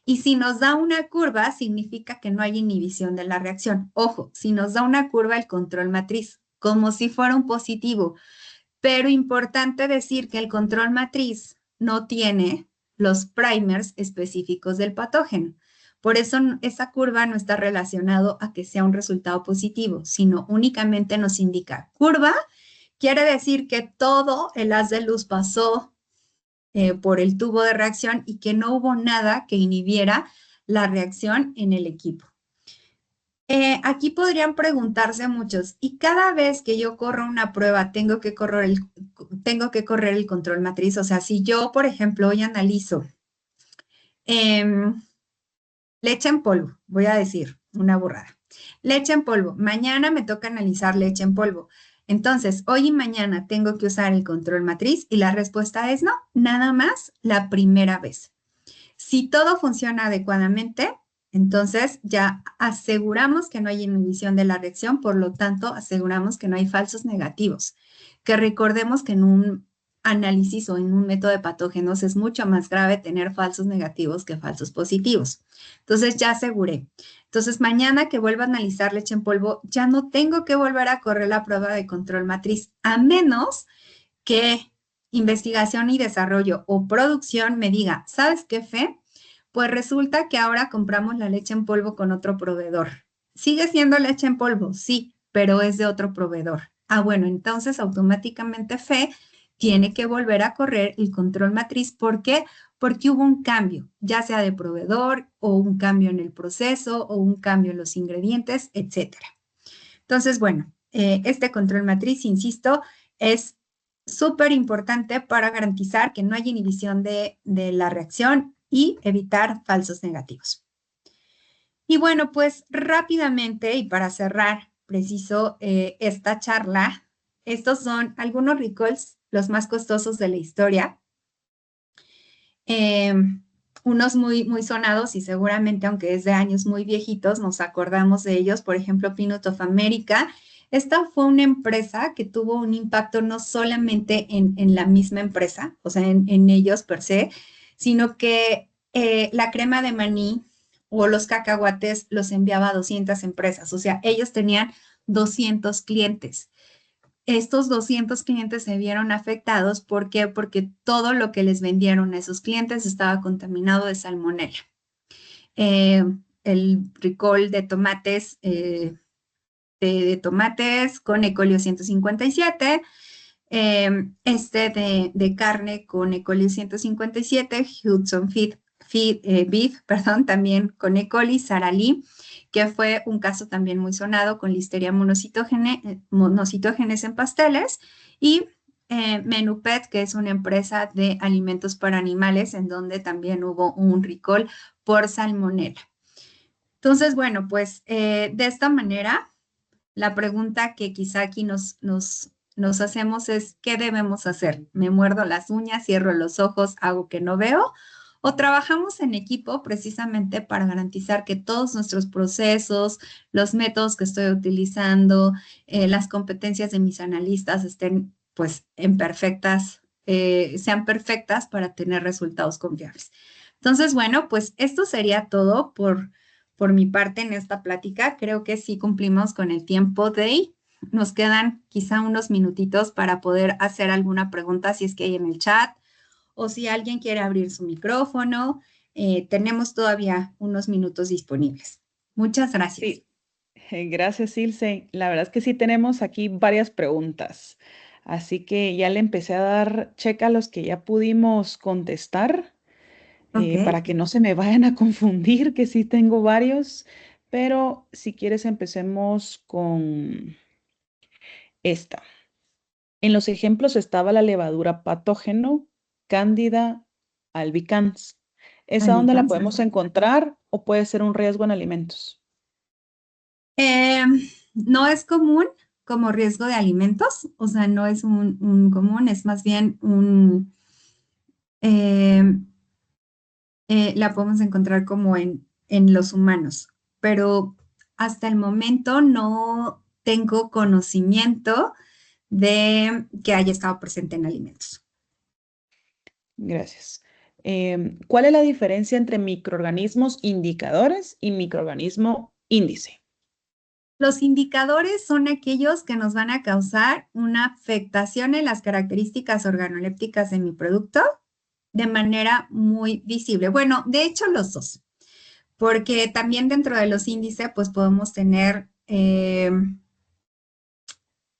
Y si nos da una curva, significa que no hay inhibición de la reacción. Ojo, si nos da una curva el control matriz, como si fuera un positivo, pero importante decir que el control matriz no tiene los primers específicos del patógeno. Por eso esa curva no está relacionado a que sea un resultado positivo, sino únicamente nos indica curva. Quiere decir que todo el haz de luz pasó por el tubo de reacción y que no hubo nada que inhibiera la reacción en el equipo. Aquí podrían preguntarse muchos, y cada vez que yo corro una prueba, tengo que correr el control matriz. O sea, si yo, por ejemplo, hoy analizo leche en polvo, voy a decir una burrada. Leche en polvo, mañana me toca analizar leche en polvo. Entonces, hoy y mañana tengo que usar el control matriz y la respuesta es no, nada más la primera vez. Si todo funciona adecuadamente, entonces ya aseguramos que no hay inhibición de la reacción, por lo tanto, aseguramos que no hay falsos negativos. Que recordemos que en un análisis o en un método de patógenos es mucho más grave tener falsos negativos que falsos positivos. Entonces ya aseguré. Entonces mañana que vuelva a analizar leche en polvo, ya no tengo que volver a correr la prueba de control matriz, a menos que investigación y desarrollo o producción me diga, ¿sabes qué, Fe? Pues resulta que ahora compramos la leche en polvo con otro proveedor. Sigue siendo leche en polvo, sí, pero es de otro proveedor. Ah, bueno, entonces automáticamente Fe tiene que volver a correr el control matriz. ¿Por qué? Porque hubo un cambio, ya sea de proveedor o un cambio en el proceso o un cambio en los ingredientes, etcétera. Entonces, bueno, este control matriz, insisto, es súper importante para garantizar que no haya inhibición de la reacción y evitar falsos negativos. Y bueno, pues rápidamente y para cerrar preciso esta charla, estos son algunos recalls, los más costosos de la historia. Eh, Unos muy sonados y seguramente, aunque es de años muy viejitos, nos acordamos de ellos. Por ejemplo, Peanut of America. Esta fue una empresa que tuvo un impacto no solamente en la misma empresa, o sea, en ellos per se, sino que la crema de maní o los cacahuates los enviaba a 200 empresas. O sea, ellos tenían 200 clientes. Estos 200 clientes se vieron afectados. ¿Por qué? Porque todo lo que les vendieron a esos clientes estaba contaminado de salmonela. Eh, el recall de tomates, de tomates con E. coli 157, de carne con E. coli 157, Hudson Beef, perdón, también con E. coli, Sara Lee, que fue un caso también muy sonado con Listeria monocitógenes en pasteles, y Menú Pet, que es una empresa de alimentos para animales, en donde también hubo un recall por salmonela. Entonces, bueno, pues de esta manera, la pregunta que quizá aquí nos hacemos es, ¿qué debemos hacer? ¿Me muerdo las uñas, cierro los ojos, hago que no veo? ¿O trabajamos en equipo precisamente para garantizar que todos nuestros procesos, los métodos que estoy utilizando, las competencias de mis analistas estén pues sean perfectas para tener resultados confiables? Entonces, bueno, pues esto sería todo por mi parte en esta plática. Creo que sí cumplimos con el tiempo de... Nos quedan quizá unos minutitos para poder hacer alguna pregunta si es que hay en el chat o si alguien quiere abrir su micrófono. Tenemos todavía unos minutos disponibles. Muchas gracias. Sí, gracias, Ilse. La verdad es que sí tenemos aquí varias preguntas. Así que ya le empecé a dar check a los que ya pudimos contestar, Ok. para que no se me vayan a confundir, que sí tengo varios. Pero si quieres, empecemos con esta. En los ejemplos estaba la levadura patógeno Candida albicans. ¿Esa dónde la Alcanza. podemos encontrar o puede ser un riesgo en alimentos? Eh, no es común como riesgo de alimentos, o sea, no es un común, es más bien eh, la podemos encontrar como en los humanos, pero hasta el momento no tengo conocimiento de que haya estado presente en alimentos. Gracias. ¿Cuál es la diferencia entre microorganismos indicadores y microorganismo índice? Los indicadores son aquellos que nos van a causar una afectación en las características organolépticas de mi producto de manera muy visible. Bueno, de hecho, los dos. porque también dentro de los índices, pues podemos tener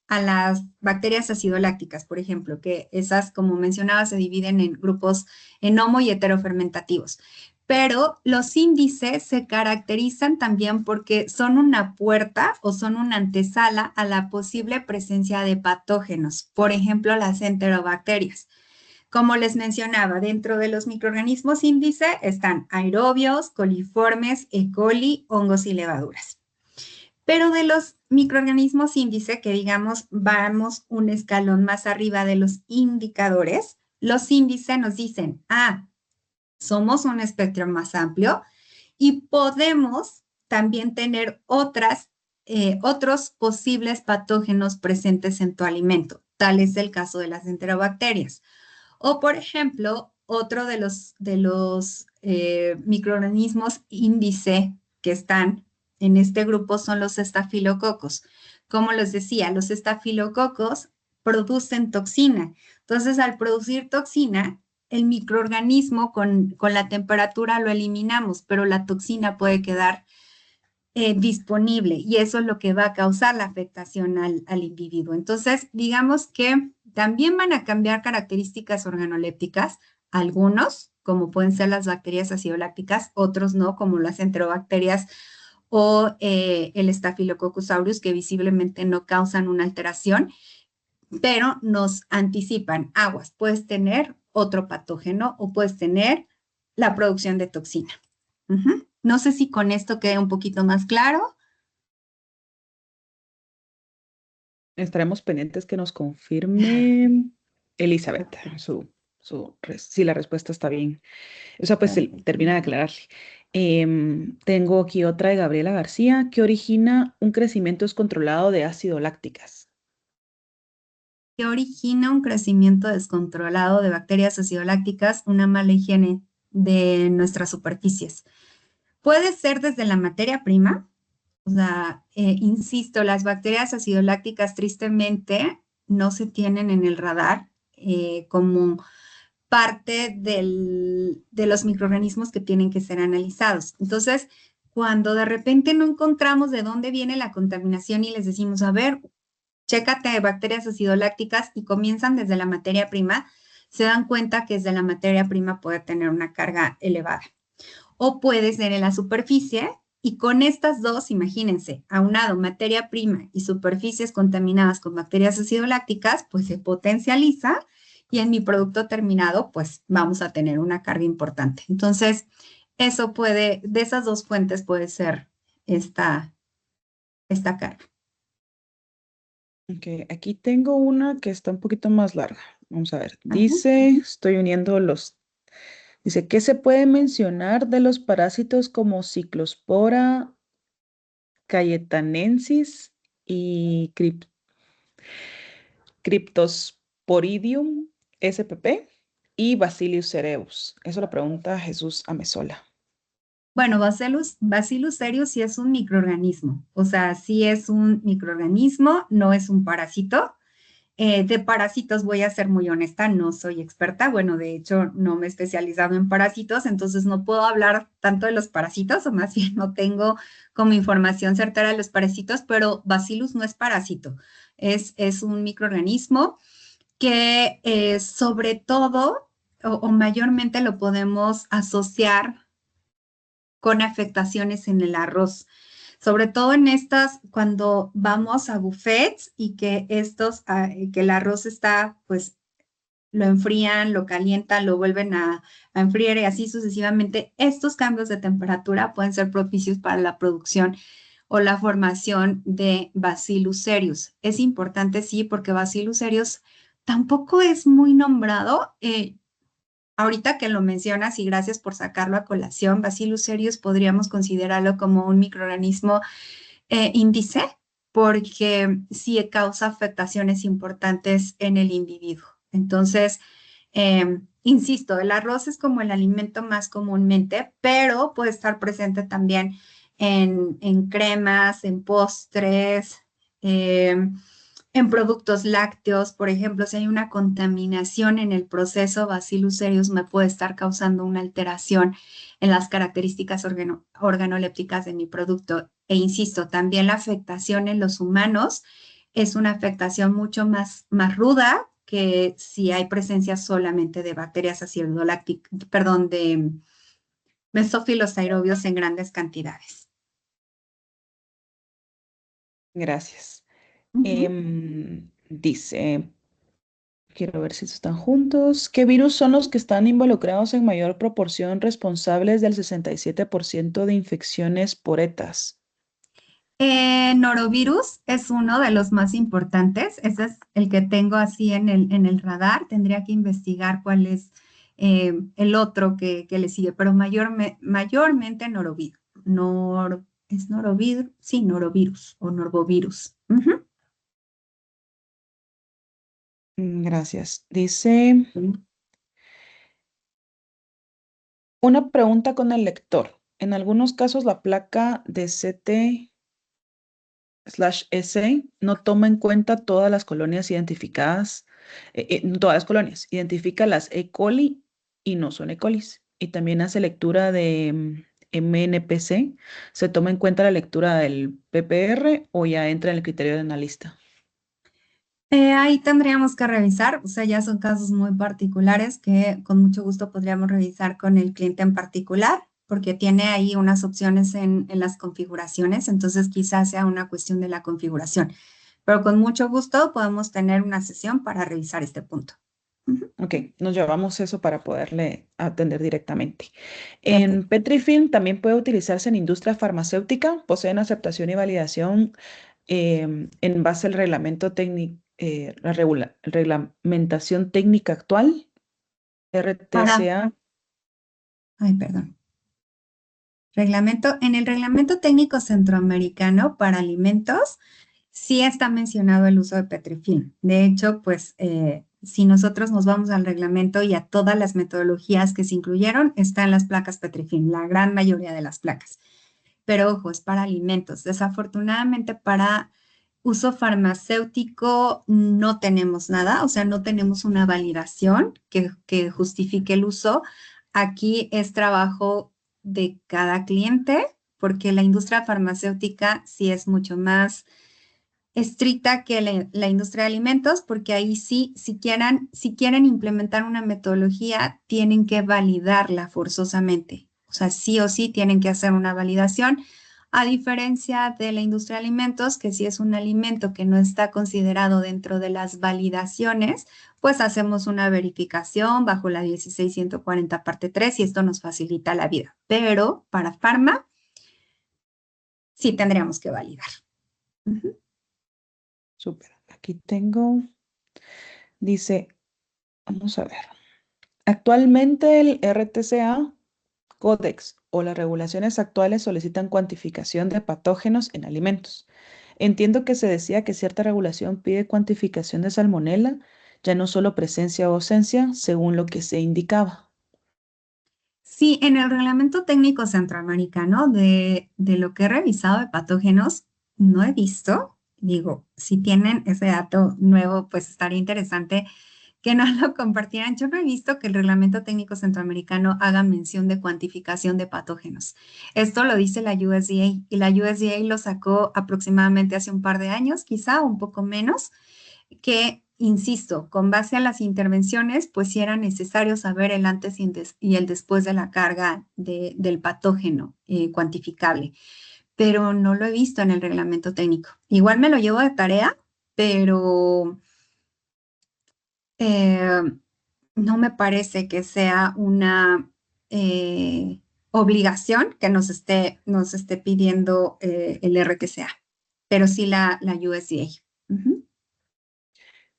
a las bacterias acidolácticas, por ejemplo, que esas, como mencionaba, se dividen en grupos en homo y heterofermentativos. Pero los índices se caracterizan también porque son una puerta o son una antesala a la posible presencia de patógenos, por ejemplo, las enterobacterias. Como les mencionaba, dentro de los microorganismos índice están aerobios, coliformes, E. coli, hongos y levaduras. Pero de los microorganismos índice, que digamos vamos un escalón más arriba de los indicadores, los índices nos dicen, somos un espectro más amplio y podemos también tener otros posibles patógenos presentes en tu alimento. Tal es el caso de las enterobacterias. O, por ejemplo, otro de los microorganismos índice que están en este grupo son los estafilococos. Como les decía, los estafilococos producen toxina. Entonces, al producir toxina, el microorganismo con la temperatura lo eliminamos, pero la toxina puede quedar disponible y eso es lo que va a causar la afectación al individuo. Entonces, digamos que también van a cambiar características organolépticas, algunos, como pueden ser las bacterias acidolácticas, otros no, como las enterobacterias o el Staphylococcus aureus, que visiblemente no causan una alteración, pero nos anticipan aguas. Puedes tener otro patógeno o puedes tener la producción de toxina. No sé si con esto queda un poquito más claro. Estaremos pendientes que nos confirme Elizabeth si la respuesta está bien. O sea, pues termina de aclararle. Tengo aquí otra de Gabriela García, que origina un crecimiento descontrolado de ácido lácticas. Que origina un crecimiento descontrolado de bacterias acidolácticas, una mala higiene de nuestras superficies. Puede ser desde la materia prima, o sea, insisto, las bacterias acidolácticas tristemente no se tienen en el radar como parte de los microorganismos que tienen que ser analizados. Entonces, cuando de repente no encontramos de dónde viene la contaminación y les decimos, a ver, chécate bacterias acidolácticas y comienzan desde la materia prima, se dan cuenta que desde la materia prima puede tener una carga elevada. O puede ser en la superficie y con estas dos, imagínense, aunado materia prima y superficies contaminadas con bacterias acidolácticas, pues se potencializa y en mi producto terminado, pues vamos a tener una carga importante. Entonces, eso puede, de esas dos fuentes puede ser esta carga. Ok, aquí tengo una que está un poquito más larga. Vamos a ver. Ajá. Estoy uniendo los. Dice, ¿qué se puede mencionar de los parásitos como Ciclospora, Cayetanensis y Cryptosporidium spp y Bacillus cereus? Eso lo pregunta Jesús Amezola. Bueno, Bacillus cereus sí es un microorganismo, o sea, sí es un microorganismo, no es un parásito. De parásitos voy a ser muy honesta, no soy experta. Bueno, de hecho, no me he especializado en parásitos, entonces no puedo hablar tanto de los parásitos, o más bien no tengo como información certera de los parásitos, pero Bacillus no es parásito, es un microorganismo que sobre todo o mayormente lo podemos asociar con afectaciones en el arroz, sobre todo en estas cuando vamos a buffets y que que el arroz está, pues lo enfrían, lo calientan, lo vuelven a enfriar y así sucesivamente. Estos cambios de temperatura pueden ser propicios para la producción o la formación de Bacillus cereus. Es importante, sí, porque Bacillus cereus tampoco es muy nombrado. Ahorita que lo mencionas y gracias por sacarlo a colación, Bacillus cereus podríamos considerarlo como un microorganismo índice porque sí causa afectaciones importantes en el individuo. Entonces, insisto, el arroz es como el alimento más comúnmente, pero puede estar presente también en cremas, en postres, En productos lácteos, por ejemplo, si hay una contaminación en el proceso, Bacillus cereus me puede estar causando una alteración en las características organolépticas de mi producto. E insisto, también la afectación en los humanos es una afectación mucho más ruda que si hay presencia solamente de bacterias acidolácticas, perdón, de mesófilos aerobios en grandes cantidades. Gracias. Ujú. Dice, quiero ver si están juntos. ¿Qué virus son los que están involucrados en mayor proporción responsables del 67% de infecciones por ETAs? Norovirus es uno de los más importantes. Ese es el que tengo así en el radar. Tendría que investigar cuál es el otro que le sigue, pero mayormente norovirus. ¿Es norovirus? Sí, norovirus o norbovirus. Ujú. Gracias. Dice, una pregunta con el lector. En algunos casos la placa de CT/S no toma en cuenta todas las colonias identificadas, todas las colonias, identifica las E. coli y no son E. colis. Y también hace lectura de MNPC. ¿Se toma en cuenta la lectura del PPR o ya entra en el criterio de analista? Ahí tendríamos que revisar, o sea, ya son casos muy particulares que con mucho gusto podríamos revisar con el cliente en particular, porque tiene ahí unas opciones en las configuraciones, entonces quizás sea una cuestión de la configuración, pero con mucho gusto podemos tener una sesión para revisar este punto. Ujú. Ok, nos llevamos eso para poderle atender directamente. En Perfecto. Petrifilm también puede utilizarse en industria farmacéutica, poseen aceptación y validación en base al reglamento técnico, reglamentación técnica actual, Para, RTCA. ay, perdón. En el Reglamento Técnico Centroamericano para Alimentos, sí está mencionado el uso de Petrifilm. De hecho, pues si nosotros nos vamos al reglamento y a todas las metodologías que se incluyeron, están las placas Petrifilm, la gran mayoría de las placas. Pero ojo, es para alimentos. Desafortunadamente para uso farmacéutico no tenemos nada, o sea, no tenemos una validación que justifique el uso. Aquí es trabajo de cada cliente, porque la industria farmacéutica sí es mucho más estricta que la industria de alimentos, porque ahí sí, si quieren implementar una metodología, tienen que validarla forzosamente. O sea, sí o sí tienen que hacer una validación, a diferencia de la industria de alimentos, que si es un alimento que no está considerado dentro de las validaciones, pues hacemos una verificación bajo la 16140 parte 3 y esto nos facilita la vida. Pero para farma, sí tendríamos que validar. Ujú. Súper. Aquí tengo, dice, vamos a ver. Actualmente el RTCA Codex o las regulaciones actuales solicitan cuantificación de patógenos en alimentos. Entiendo que se decía que cierta regulación pide cuantificación de salmonela, ya no solo presencia o ausencia, según lo que se indicaba. Sí, en el Reglamento Técnico Centroamericano de lo que he revisado de patógenos, no he visto, digo, si tienen ese dato nuevo, pues estaría interesante que nos lo compartieran. Yo no he visto que el Reglamento Técnico Centroamericano haga mención de cuantificación de patógenos. Esto lo dice la USDA y la USDA lo sacó aproximadamente hace un par de años, quizá un poco menos que, insisto, con base a las intervenciones, pues sí era necesario saber el antes y el después de la carga del patógeno cuantificable, pero no lo he visto en el reglamento técnico. Igual me lo llevo de tarea, pero eh, no me parece que sea una obligación que nos esté pidiendo el RTCA, pero sí la USDA. Ujú.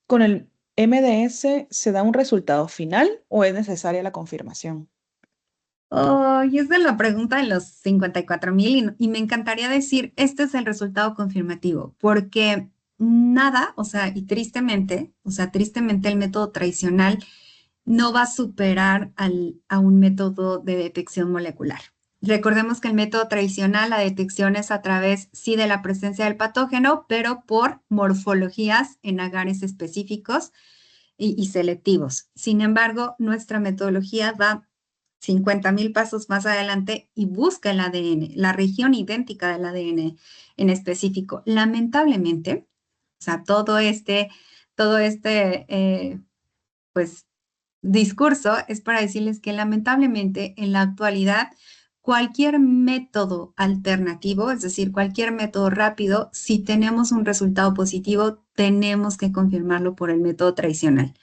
¿Con el MDS se da un resultado final o es necesaria la confirmación? Oh, y esa es la pregunta de los 54,000 y me encantaría decir, este es el resultado confirmativo, porque nada, o sea, y tristemente, o sea, tristemente el método tradicional no va a superar a un método de detección molecular. Recordemos que el método tradicional, la detección es a través, sí, de la presencia del patógeno, pero por morfologías en agares específicos y selectivos. Sin embargo, nuestra metodología va 50,000 pasos más adelante y busca el ADN, la región idéntica del ADN en específico. Lamentablemente, o sea, pues, discurso es para decirles que lamentablemente en la actualidad cualquier método alternativo, es decir, cualquier método rápido, si tenemos un resultado positivo, tenemos que confirmarlo por el método tradicional.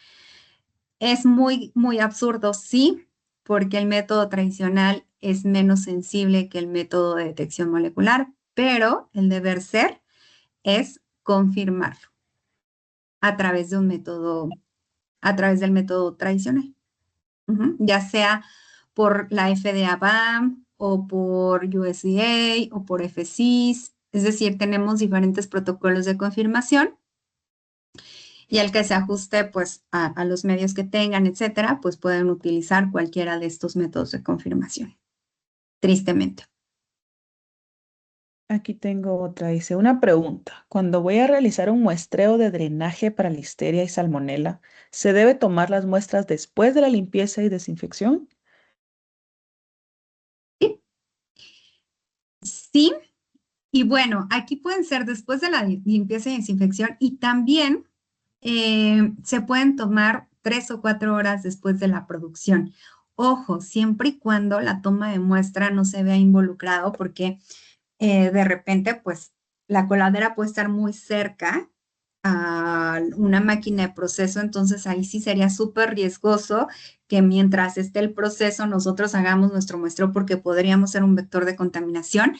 Es muy, muy absurdo, sí, porque el método tradicional es menos sensible que el método de detección molecular, pero el deber ser es confirmarlo a través de un método, a través del método tradicional. Ya sea por la FDA-BAM o por USDA o por FCIS, es decir, tenemos diferentes protocolos de confirmación y el que se ajuste pues a los medios que tengan, etcétera, pues pueden utilizar cualquiera de estos métodos de confirmación, tristemente. Aquí tengo otra, dice, una pregunta. Cuando voy a realizar un muestreo de drenaje para listeria y salmonela, ¿se debe tomar las muestras después de la limpieza y desinfección? Sí, sí, y bueno, aquí pueden ser después de la limpieza y desinfección y también se pueden tomar 3 o 4 horas después de la producción. Ojo, siempre y cuando la toma de muestra no se vea involucrado, porque de repente, pues, la coladera puede estar muy cerca a una máquina de proceso, entonces ahí sí sería súper riesgoso que mientras esté el proceso nosotros hagamos nuestro muestreo porque podríamos ser un vector de contaminación,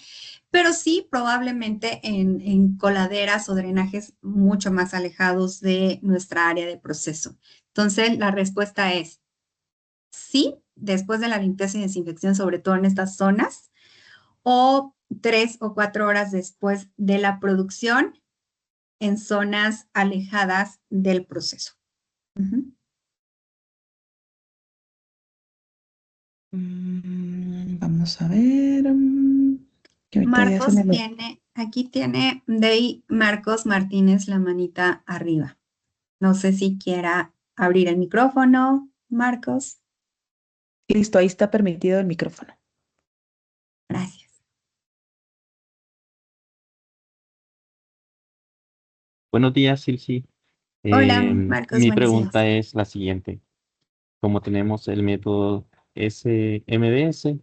pero sí probablemente en coladeras o drenajes mucho más alejados de nuestra área de proceso. Entonces, la respuesta es sí, después de la limpieza y desinfección, sobre todo en estas zonas, o 3 o 4 horas después de la producción en zonas alejadas del proceso. Vamos a ver. Que ahorita ya se Marcos me lo... tiene, aquí tiene de Marcos Martínez la manita arriba. No sé si quiera abrir el micrófono, Marcos. Listo, ahí está permitido el micrófono. Gracias. Buenos días, Silsi. Hola, Marcos, Mi buenos días. pregunta es la siguiente. Como tenemos el método SMDS,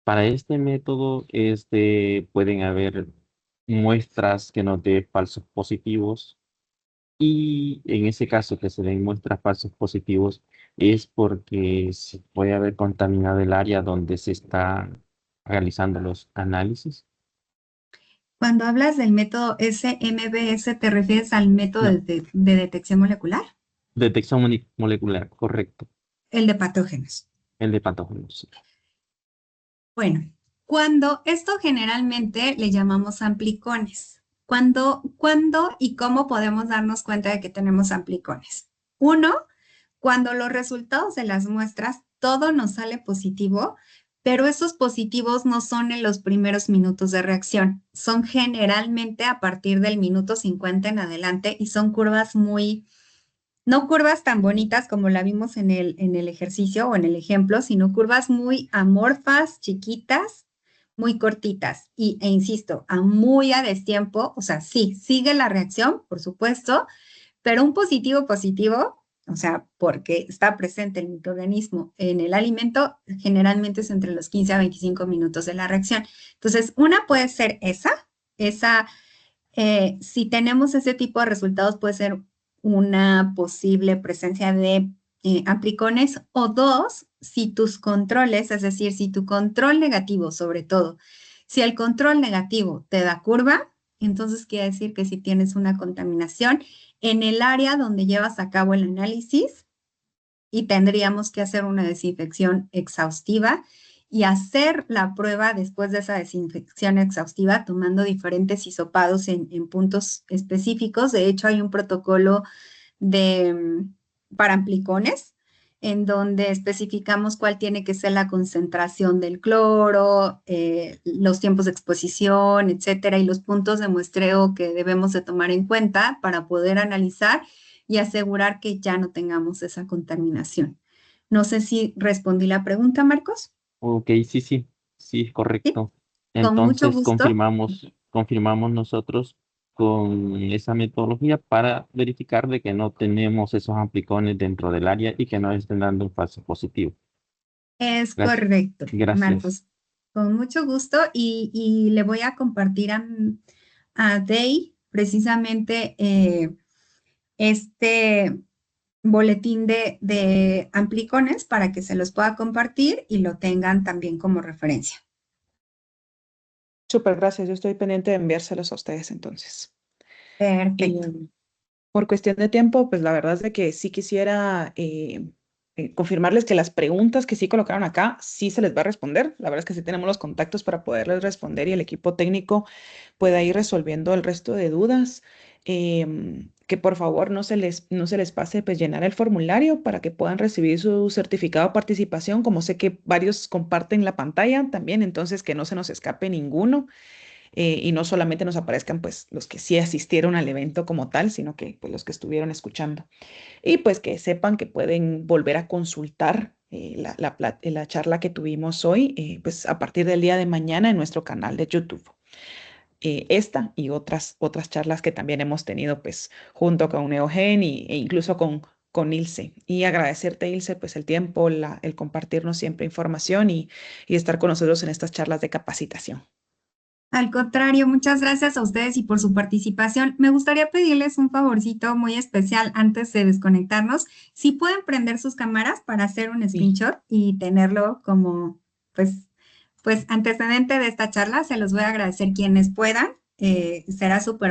para este método pueden haber muestras que nos dé falsos positivos y en ese caso que se den muestras falsos positivos es porque se puede haber contaminado el área donde se está realizando los análisis. Cuando hablas del método SMBS, ¿te refieres al método No, de detección molecular? detección molecular, correcto. El de patógenos. El de patógenos. Sí. Bueno, cuando esto generalmente le llamamos amplicones. ¿Cuándo y cómo podemos darnos cuenta de que tenemos amplicones? Uno, cuando los resultados de las muestras, todo nos sale positivo, pero esos positivos no son en los primeros minutos de reacción, son generalmente a partir del minuto 50 en adelante y son curvas muy, no curvas tan bonitas como la vimos en el ejercicio o en el ejemplo, sino curvas muy amorfas, chiquitas, muy cortitas. E insisto, muy a destiempo, o sea, sí, sigue la reacción, por supuesto, pero un positivo positivo, o sea, porque está presente el microorganismo en el alimento, generalmente es entre los 15 a 25 minutos de la reacción. Entonces, una puede ser esa si tenemos ese tipo de resultados, puede ser una posible presencia de amplicones o dos, si tus controles, es decir, si tu control negativo, sobre todo, si el control negativo te da curva, entonces quiere decir que si tienes una contaminación en el área donde llevas a cabo el análisis y tendríamos que hacer una desinfección exhaustiva y hacer la prueba después de esa desinfección exhaustiva tomando diferentes hisopados en puntos específicos. De hecho, hay un protocolo para amplicones en donde especificamos cuál tiene que ser la concentración del cloro, los tiempos de exposición, etcétera, y los puntos de muestreo que debemos de tomar en cuenta para poder analizar y asegurar que ya no tengamos esa contaminación. No sé si respondí la pregunta, Marcos. Ok, sí, es Sí, correcto. con mucho Entonces gusto. confirmamos nosotros con esa metodología para verificar de que no tenemos esos amplicones dentro del área y que no estén dando un falso positivo. Es Gracias. correcto, Gracias. Marcos. Con mucho gusto y le voy a compartir a Day precisamente este boletín de amplicones para que se los pueda compartir y lo tengan también como referencia. Súper, gracias. Yo estoy pendiente de enviárselos a ustedes entonces. Perfecto. Por cuestión de tiempo, pues la verdad es de que sí quisiera confirmarles que las preguntas que sí colocaron acá, sí se les va a responder. La verdad es que sí tenemos los contactos para poderles responder y el equipo técnico pueda ir resolviendo el resto de dudas. Que por favor no se les pase pues llenar el formulario para que puedan recibir su certificado de participación, como sé que varios comparten la pantalla también, entonces que no se nos escape ninguno y no solamente nos aparezcan pues los que sí asistieron al evento como tal, sino que pues los que estuvieron escuchando. Y pues que sepan que pueden volver a consultar la charla que tuvimos hoy, pues a partir del día de mañana en nuestro canal de YouTube. Esta y otras charlas que también hemos tenido pues junto con Eugen e incluso con Ilse. Y agradecerte, Ilse, pues el tiempo, el compartirnos siempre información y estar con nosotros en estas charlas de capacitación. Al contrario, muchas gracias a ustedes y por su participación. Me gustaría pedirles un favorcito muy especial antes de desconectarnos. Si pueden prender sus cámaras para hacer un Sí. screenshot y tenerlo como, pues antecedente de esta charla, se los voy a agradecer quienes puedan. Será súper